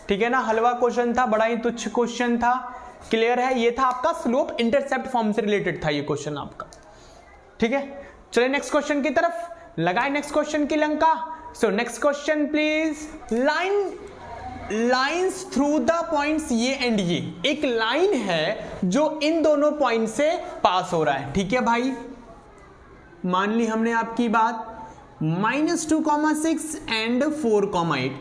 S1: ठीक है ना, हलवा क्वेश्चन था, बड़ा ही तुच्छ क्वेश्चन था, क्लियर है? ये था आपका स्लोप इंटरसेप्ट फॉर्म से रिलेटेड था ये क्वेश्चन आपका, ठीक है। चलिए नेक्स्ट क्वेश्चन की तरफ, लगाए नेक्स्ट क्वेश्चन की Lanka. So next question please, lines through the points ये एंड ये, एक लाइन है जो इन दोनों पॉइंट से पास हो रहा है, ठीक है भाई, मान ली हमने आपकी बात, -2,6 एंड 4,8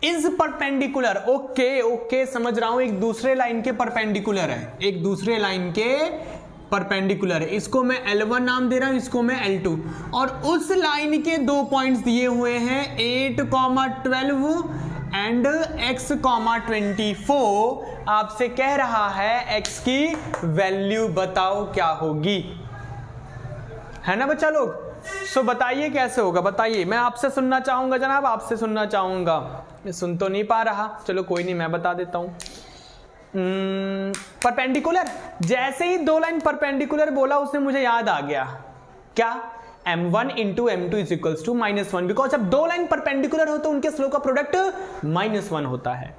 S1: इज परपेंडिकुलर। ओके समझ रहा हूं, एक दूसरे लाइन के परपेंडिकुलर है, एक दूसरे लाइन के परपेंडिकुलर है, इसको मैं L1 नाम दे रहा हूं, इसको मैं L2, और उस लाइन के दो पॉइंट्स दिए हुए हैं 8,12 एंड x, 24। आपसे कह रहा है x की वैल्यू बताओ क्या होगी, है ना बच्चा लोग? सो बताइए कैसे होगा, बताइए, मैं आपसे सुनना चाहूंगा जनाब, आपसे सुनना चाहूंगा। मैं सुन तो नहीं पा रहा, चलो कोई नहीं, मैं बता देता हूं। परपेंडिकुलर, जैसे ही दो लाइन परपेंडिकुलर बोला उससे मुझे याद आ गया क्या, m1 into m2 is equals to -1, because जब दो लाइन परपेंडिकुलर हो तो उनके स्लोप का प्रोडक्ट -1 होता है,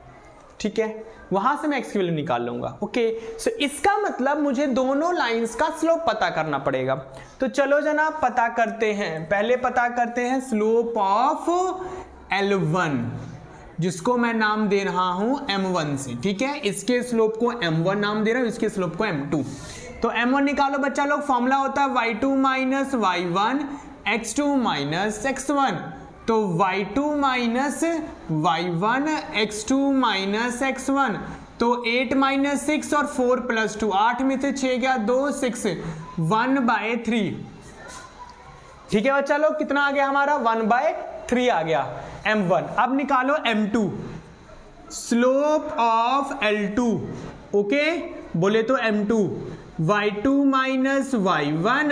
S1: ठीक है, वहां से मैं x की वैल्यू निकाल लूंगा। ओके, सो इसका मतलब मुझे दोनों लाइंस का स्लोप पता करना पड़ेगा। तो चलो जनाब पता करते हैं, पहले पता करते हैं स्लोप ऑफ L1, जिसको मैं नाम दे रहा हूं m1 से, ठीक है, इसके स्लोप को m1 नाम दे रहा हूं, इसके स्लोप को m2। तो m1 निकालो बच्चा लोग, फॉर्मूला होता है y2 minus y1 x2 minus x1, तो y2 minus y1 x2 minus x1, तो 8 माइनस 6 और 4 प्लस 2, 8 में से 6 गया 2, 6, 1/3, ठीक है बच्चा लोग, कितना आ गया हमारा 1/3 आ गया m1। अब निकालो m2, slope of L2, okay, बोले तो m2, y2 minus y1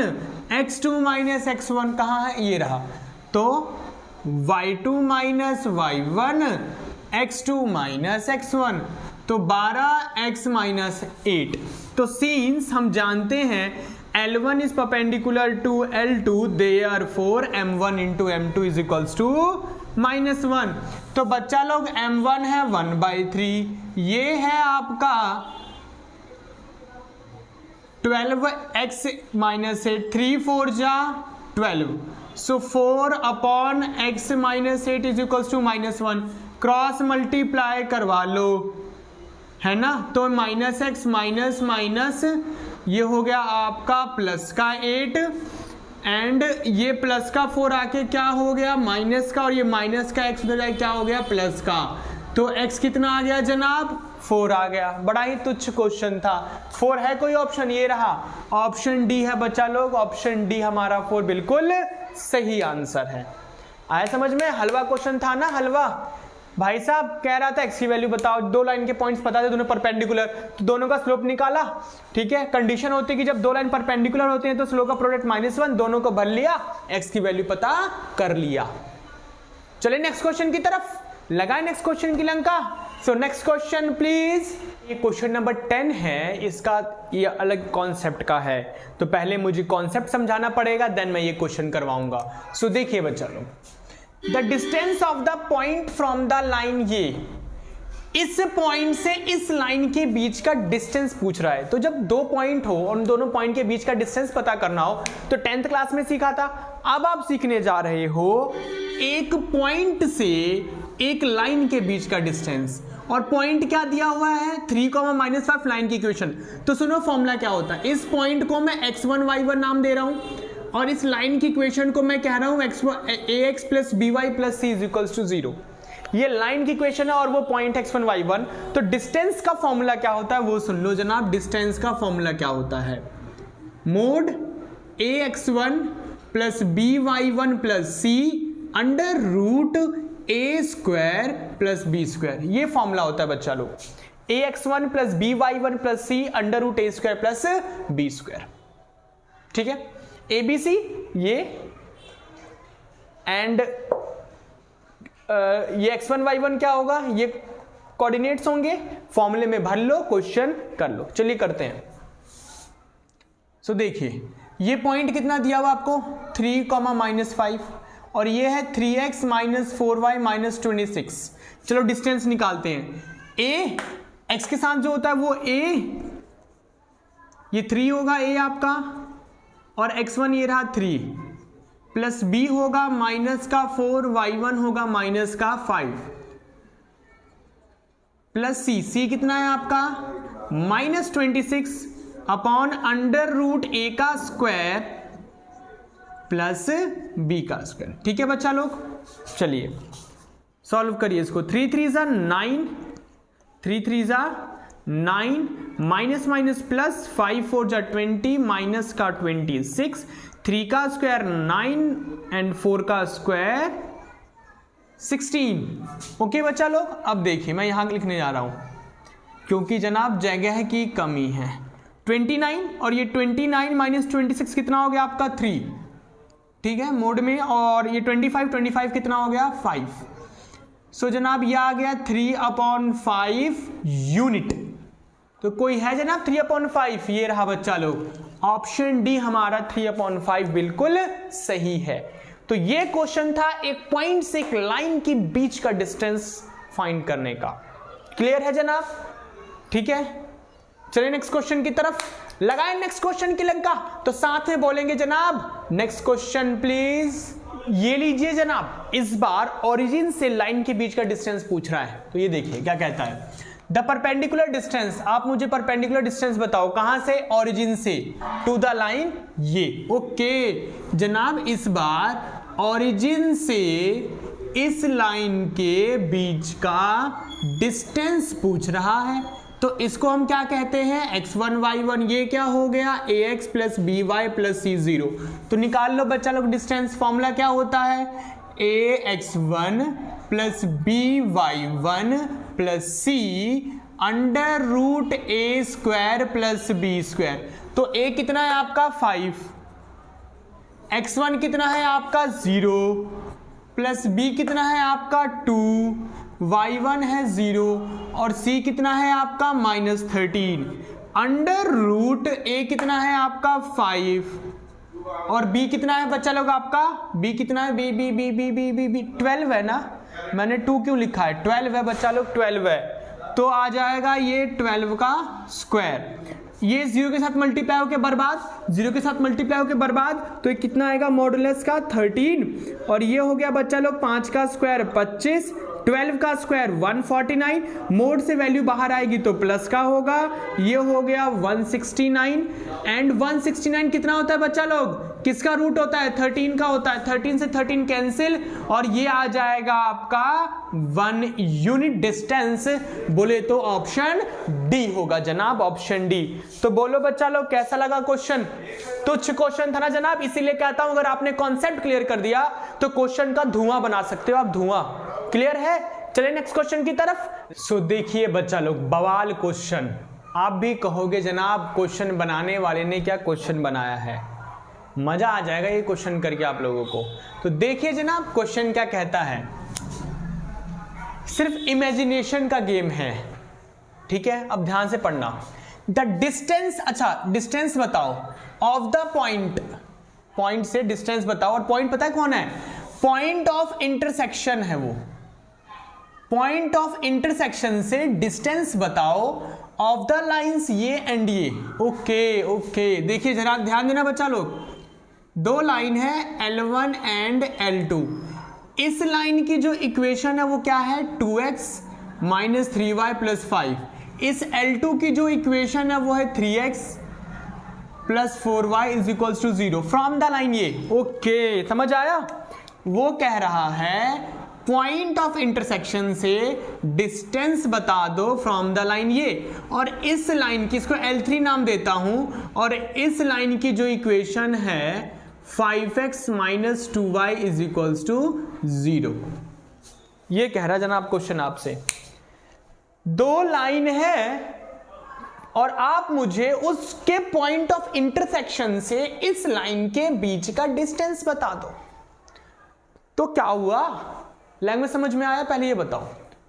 S1: x2 minus x1 कहाँ है, ये रहा, तो y2 minus y1 x2 minus x1, तो 12x माइनस 8। तो सिंस हम जानते हैं L1 is perpendicular to L2, therefore m1 into m2 is equals to -1। तो बच्चा लोग m1 है 1/3, ये है आपका 12x माइनस 8, 3 4 जा 12, so 4/x minus 8 is equals to -1, cross multiply करवा लो, है ना, तो -x माइनस माइनस ये हो गया आपका प्लस का 8, एंड ये प्लस का 4 आके क्या हो गया माइनस का, और ये माइनस का x बजाय क्या हो गया प्लस का, तो x कितना आ गया जनाब 4 आ गया। बड़ा ही तुच्छ क्वेश्चन था। 4 है कोई ऑप्शन, ये रहा ऑप्शन डी है बच्चा लोग, ऑप्शन डी हमारा 4 बिल्कुल सही आंसर है। आया समझ में? हलवा क्वेश्चन था ना, हलवा। भाई साहब कह रहा था x की वैल्यू बताओ, दो लाइन के पॉइंट्स बता दे, दोनों परपेंडिकुलर, तो दोनों का स्लोप निकाला, ठीक है। कंडीशन होती है कि जब दो लाइन परपेंडिकुलर होते हैं तो स्लोप का प्रोडक्ट -1, दोनों को भर लिया, x की वैल्यू पता कर लिया। चलिए नेक्स्ट क्वेश्चन की तरफ, लगाए नेक्स्ट क्वेश्चन की Lanka. So next question please. ये क्वेश्चन नंबर 10 है, इसका ये अलग कॉन्सेप्ट का है, तो पहले मुझे कॉन्सेप्ट समझाना पड़ेगा, देन मैं ये क्वेश्चन करवाऊंगा। सो देखिए बच्चा लोग, the distance of the point from the line, ये इस पॉइंट से इस लाइन के बीच का डिस्टेंस पूछ रहा है। तो जब दो पॉइंट हो और उन दोनों पॉइंट के बीच का डिस्टेंस पता करना हो तो 10th क्लास में सीखा था। अब आप सीखने जा रहे हो एक पॉइंट से एक लाइन के बीच का डिस्टेंस, और पॉइंट क्या दिया हुआ है 3, -5 लाइन की इक्वेशन। तो सुनो फॉर्मूला क्या होता है, इस पॉइंट को मैं x1 y1 नाम दे रहा हूं, और इस लाइन की इक्वेशन को मैं कह रहा हूं ax + by + c = 0। ये लाइन की इक्वेशन है और वो पॉइंट x1 y1। तो डिस्टेंस का फॉर्मूला क्या होता है वो सुन लो जनाब। डिस्टेंस का फॉर्मूला क्या होता है, mod ax1 plus by1 plus c under root a square plus b square, ये फॉर्मूला होता है बच्चा लोग। ax1 plus by1 plus c under root a square plus b square, ठीक है। abc ये एंड ये x1 y1 क्या होगा, ये कोऑर्डिनेट्स होंगे, फॉर्मूले में भर लो, क्वेश्चन कर लो। चलिए करते हैं। सो देखिए ये पॉइंट कितना दिया हुआ आपको 3, -5 और ये है 3x - 4y - 26। चलो डिस्टेंस निकालते हैं। a x के साथ जो होता है वो a, ये 3 होगा a आपका, और x1 ये रहा 3, प्लस b होगा -4, y1 होगा -5, प्लस c कितना है आपका -26 अपॉन अंडर रूट a का स्क्वायर प्लस b का स्क्वायर, ठीक है बच्चा लोग। चलिए सॉल्व करिए इसको। 3 3 = 9, 3 3 = 9, माइनस माइनस प्लस, 5 4 = 20, माइनस का 26, 3 का स्क्वायर 9 एंड 4 का स्क्वायर 16। ओके बच्चा लोग, अब देखिए मैं यहां लिखने जा रहा हूं क्योंकि जनाब जगह की कमी है। 29 और ये 29 - 26 कितना हो गया आपका 3, ठीक है मोड में, और ये 25 कितना हो गया 5। सो जनाब ये आ गया 3/5 यूनिट। तो कोई है जनाब 3/5, ये रहा बच्चा लोग, ऑप्शन डी हमारा 3/5 बिल्कुल सही है। तो ये क्वेश्चन था एक पॉइंट से एक लाइन के बीच का डिस्टेंस फाइंड करने का। क्लियर है जनाब, ठीक है। चलिए नेक्स्ट क्वेश्चन की तरफ, लगाएं नेक्स्ट क्वेश्चन की लंका, तो साथ में बोलेंगे जनाब नेक्स्ट क्वेश्चन प्लीज। ये लीजिए जनाब, इस बार ओरिजिन से लाइन के बीच का डिस्टेंस पूछ रहा है। तो ये देखिए क्या कहता है, द परपेंडिकुलर डिस्टेंस, आप मुझे परपेंडिकुलर डिस्टेंस बताओ कहां से, ओरिजिन से टू द लाइन, ये ओके जनाब। इस बार ओरिजिन से इस लाइन के बीच का डिस्टेंस पूछ रहा है, तो इसको हम क्या कहते हैं x1 y1, ये क्या हो गया ax plus by plus c 0। तो निकाल लो बच्चा लोग डिस्टेंस, फॉर्मूला क्या होता है ax1 plus by1 plus c under root a square plus b square. तो a कितना है आपका 5, x1 कितना है आपका 0, प्लस b कितना है आपका 2, y1 है 0 और c कितना है आपका -13, अंडर रूट a कितना है आपका 5 और b कितना है बच्चा लोग आपका, b कितना है b 12 है ना, मैंने 2 क्यों लिखा है, 12 है बच्चा लोग, 12 है। तो आ जाएगा ये 12 का स्क्वायर, ये 0 के साथ मल्टीप्लाई होकर बर्बाद, 0 के साथ मल्टीप्लाई होकर बर्बाद, तो ये कितना आएगा मॉडुलस का 13, और ये हो गया बच्चा लोग 5 का स्क्वायर 25, 12 का स्क्वायर 149, मोड से वैल्यू बाहर आएगी तो प्लस का होगा, ये हो गया 169, एंड 169 कितना होता है बच्चा लोग, किसका रूट होता है 13 का होता है, 13 से 13 कैंसिल, और ये आ जाएगा आपका 1 यूनिट डिस्टेंस, बोले तो ऑप्शन डी होगा जनाब, ऑप्शन डी। तो बोलो बच्चा लोग कैसा लगा क्वेश्चन, तुच्छ क्वेश्चन था ना जनाब, इसीलिए कहता हूं अगर आपने कॉन्सेप्ट क्लियर कर दिया तो क्वेश्चन का धुआं बना सकते हो आप, धुआं। क्लियर है, चलिए नेक्स्ट क्वेश्चन की तरफ। सो देखिए बच्चा लोग बवाल क्वेश्चन, आप भी कहोगे जनाब क्वेश्चन बनाने वाले ने क्या क्वेश्चन बनाया है, मजा आ जाएगा ये क्वेश्चन करके आप लोगों को। तो देखिए जनाब क्वेश्चन क्या कहता है, सिर्फ इमेजिनेशन का गेम है, ठीक है। अब ध्यान से पढ़ना, द डिस्टेंस, अच्छा डिस्टेंस बताओ ऑफ द पॉइंट, पॉइंट से डिस्टेंस बताओ, और पॉइंट पता है कौन है, पॉइंट ऑफ इंटरसेक्शन है वो, पॉइंट ऑफ इंटरसेक्शन से डिस्टेंस बताओ ऑफ द लाइंस ये एंड ये। ओके ओके, देखिए जरा ध्यान देना बच्चा लोग, दो लाइन है L1 एंड L2, इस लाइन की जो इक्वेशन है वो क्या है 2x माइनस 3y प्लस 5, इस L2 की जो इक्वेशन है वो है 3x plus 4y is equals to 0 from the line ये। ओके समझ आया, वो कह रहा है पॉइंट ऑफ इंटरसेक्शन से डिस्टेंस बता दो फ्रॉम द लाइन ये, और इस लाइन की, इसको L3 नाम देता हूं, और इस लाइन की जो इक्वेशन है 5x minus 2y is equals to 0। ये कह रहा जनाब क्वेश्चन आपसे, दो लाइन है और आप मुझे उसके पॉइंट ऑफ इंटरसेक्शन से इस लाइन के बीच का डिस्टेंस बता दो। तो क्या हुआ, लैंग्वेज समझ में आया? पहले ये बताओ।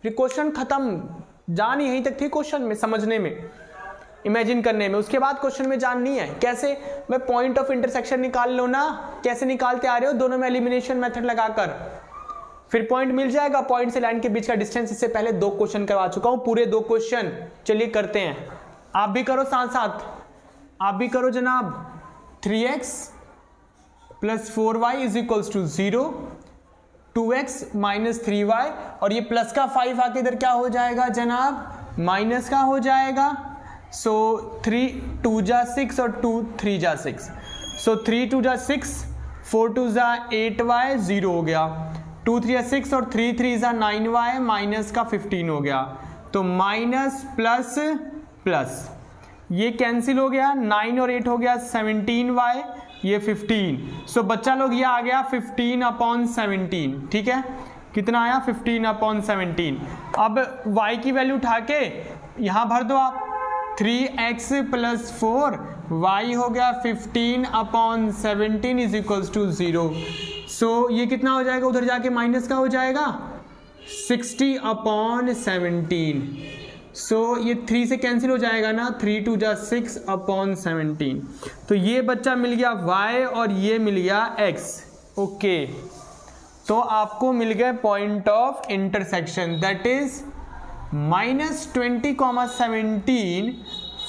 S1: फिर क्वेश्चन खत्म, जान यहीं तक थी क्वेश्चन में, समझने में, इमेजिन करने में। उसके बाद क्वेश्चन में जान नहीं है कैसे। मैं पॉइंट ऑफ इंटरसेक्शन निकाल लो ना, कैसे निकालते आ रहे हो दोनों में एलिमिनेशन मेथड लगाकर, फिर पॉइंट मिल जाएगा। पॉइंट से लाइन के बीच का डिस्टेंस, इससे पहले 2 क्वेश्चन करवा चुका हूं, पूरे 2 क्वेश्चन। चलिए करते हैं, आप भी करो साथ साथ, आप भी करो जनाब। 3x plus 4y is equals to 0, 2x minus 3y, और ये प्लस का 5 आके इधर क्या हो जाएगा जनाब, माइनस का हो जाएगा। सो 3 2 जा 6 और 2 3 जा 6, सो 3 2 जा 6, 4 2 जा 8y, 0 हो गया। 2 3 जा 6 और 3 3 जा 9y, माइनस का 15 हो गया। तो माइनस प्लस प्लस, ये कैंसिल हो गया, 9 और 8 हो गया 17y, ये 15। सो बच्चा लोग ये आ गया 15/17, ठीक है। कितना आया, 15/17। अब y की वैल्यू उठा के यहां भर दो आप, 3x प्लस 4, y हो गया 15/17 इज इक्वल्स टू 0। सो ये कितना हो जाएगा, उधर जाके माइनस का हो जाएगा 60/17। सो ये 3 से कैंसिल हो जाएगा ना, 3 2 जा 6/17। तो ये बच्चा मिल गया y और ये मिल गया x। ओके, तो आपको मिल गया point of intersection, that is -20,17,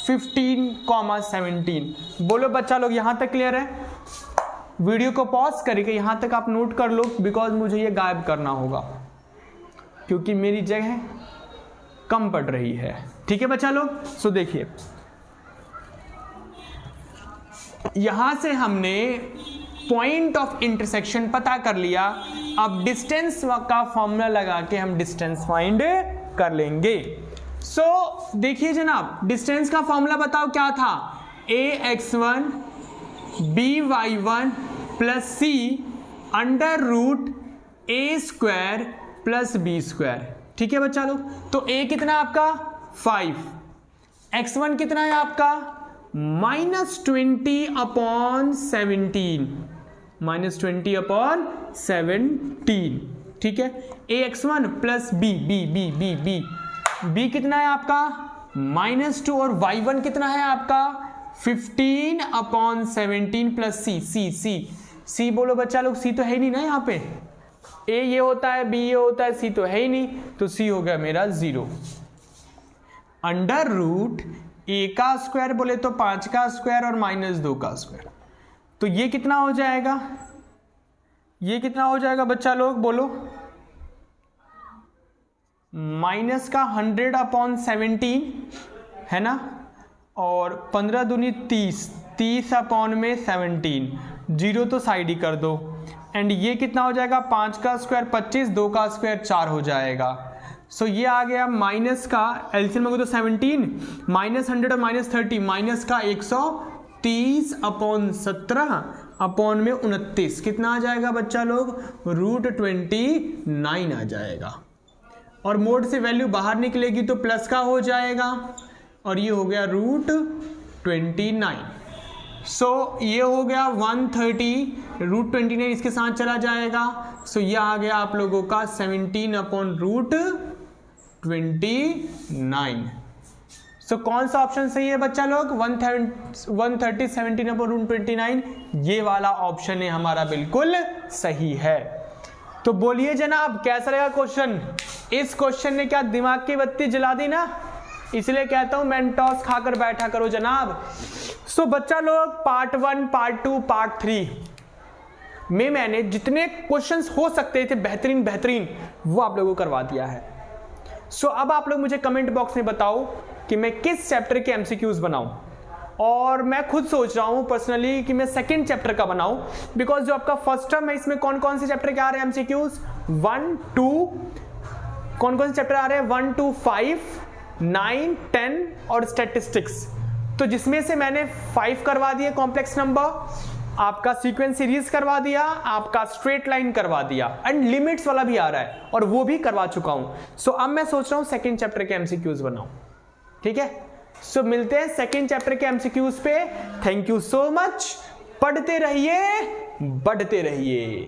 S1: 15,17। बोलो बच्चा लोग, यहां तक क्लियर है? वीडियो को पॉज करके यहां तक आप नोट कर लो, बिकॉज मुझे ये गायब करना होगा क्योंकि मेरी जगह कम पड़ रही है। ठीक है बच्चा लोग, सो देखिए यहां से हमने पॉइंट ऑफ इंटरसेक्शन पता कर लिया। अब डिस्टेंस का फॉर्मूला लगा के हम डिस्टेंस फाइंड कर लेंगे। सो देखिए जनाब, डिस्टेंस का फॉर्मूला बताओ क्या था, ax1 by1 plus c under root a square plus b square. ठीक है बच्चा लोग, तो a कितना है आपका 5, x1 कितना है आपका -20/17, -20/17। ठीक है, ax1 प्लस b कितना है आपका -2, और y1 कितना है आपका 15/17 प्लस c बोलो बच्चा लोग, c तो है ही नहीं ना यहाँ पे, a ये होता है, b ये होता है, c तो है ही नहीं, तो c हो गया मेरा 0। अंडर रूट a का स्क्वायर बोले तो 5 का स्क्वायर और -2 का स्क्वायर, तो ये कितना हो जाएगा, ये कितना हो जाएगा बच्चा लोग बोलो, माइनस का 100/17 है ना, और 15 दूनी 30, 30/17, 0 तो साइड ही कर दो। एंड ये कितना हो जाएगा, 5 का स्क्वायर 25, 2 का स्क्वायर 4 हो जाएगा। सो ये आ गया माइनस का एलसीएम में तो 17, -100 और -30, माइनस का 130/17 अपॉन में 29, कितना आ जाएगा बच्चा लोग, √29 आ जाएगा। और मोड से वैल्यू बाहर निकलेगी तो प्लस का हो जाएगा, और ये हो गया √29। सो ये हो गया 130, √29 इसके साथ चला जाएगा। सो ये आ गया आप लोगों का 17/√29। सो कौन सा ऑप्शन सही है बच्चा लोग, 130 17/√29, ये वाला ऑप्शन है हमारा, बिल्कुल सही है। तो बोलिए जनाब कैसा लगा क्वेश्चन, इस क्वेश्चन ने क्या दिमाग की बत्ती जला दी ना, इसलिए कहता हूं मेंटोस खाकर बैठा करो जनाब। सो बच्चा लोग पार्ट 1, पार्ट 2, पार्ट 3 में मैंने जितने क्वेश्चंस हो सकते थे बेहतरीन वो आप लोगों को करवा दिया है। सो अब आप लोग मुझे कमेंट बॉक्स में बताओ कि मैं किस चैप्टर के एमसीक्यूज बनाऊं, और मैं खुद सोच रहा हूं पर्सनली कि मैं सेकंड चैप्टर का बनाऊं, बिकॉज जो आपका फर्स्ट टर्म है इसमें कौन कौन से चैप्टर के आ रहे हैं एमसीक्यूज, 1 2 कौन कौन से चैप्टर आ रहे हैं 1 2 5 9 10 और स्टैटिस्टिक्स। तो जिसमें से मैंने 5 करवा दिए कॉम्प्लेक्स नंबर, आपका सीक्वेंस सीरीज करवा दिया, आपका स्ट्रेट लाइन करवा दिया, एंड लिमिट्स वाला भी आ रहा है और वो भी करवा चुका हूं। सो अब मैं सोच रहा हूं सेकंड चैप्टर के एमसीक्यूज बनाऊं। ठीक है, सो मिलते हैं सेकंड चैप्टर के एमसीक्यूज पे। थैंक यू सो मच, पढ़ते रहिए, बढ़ते रहिए।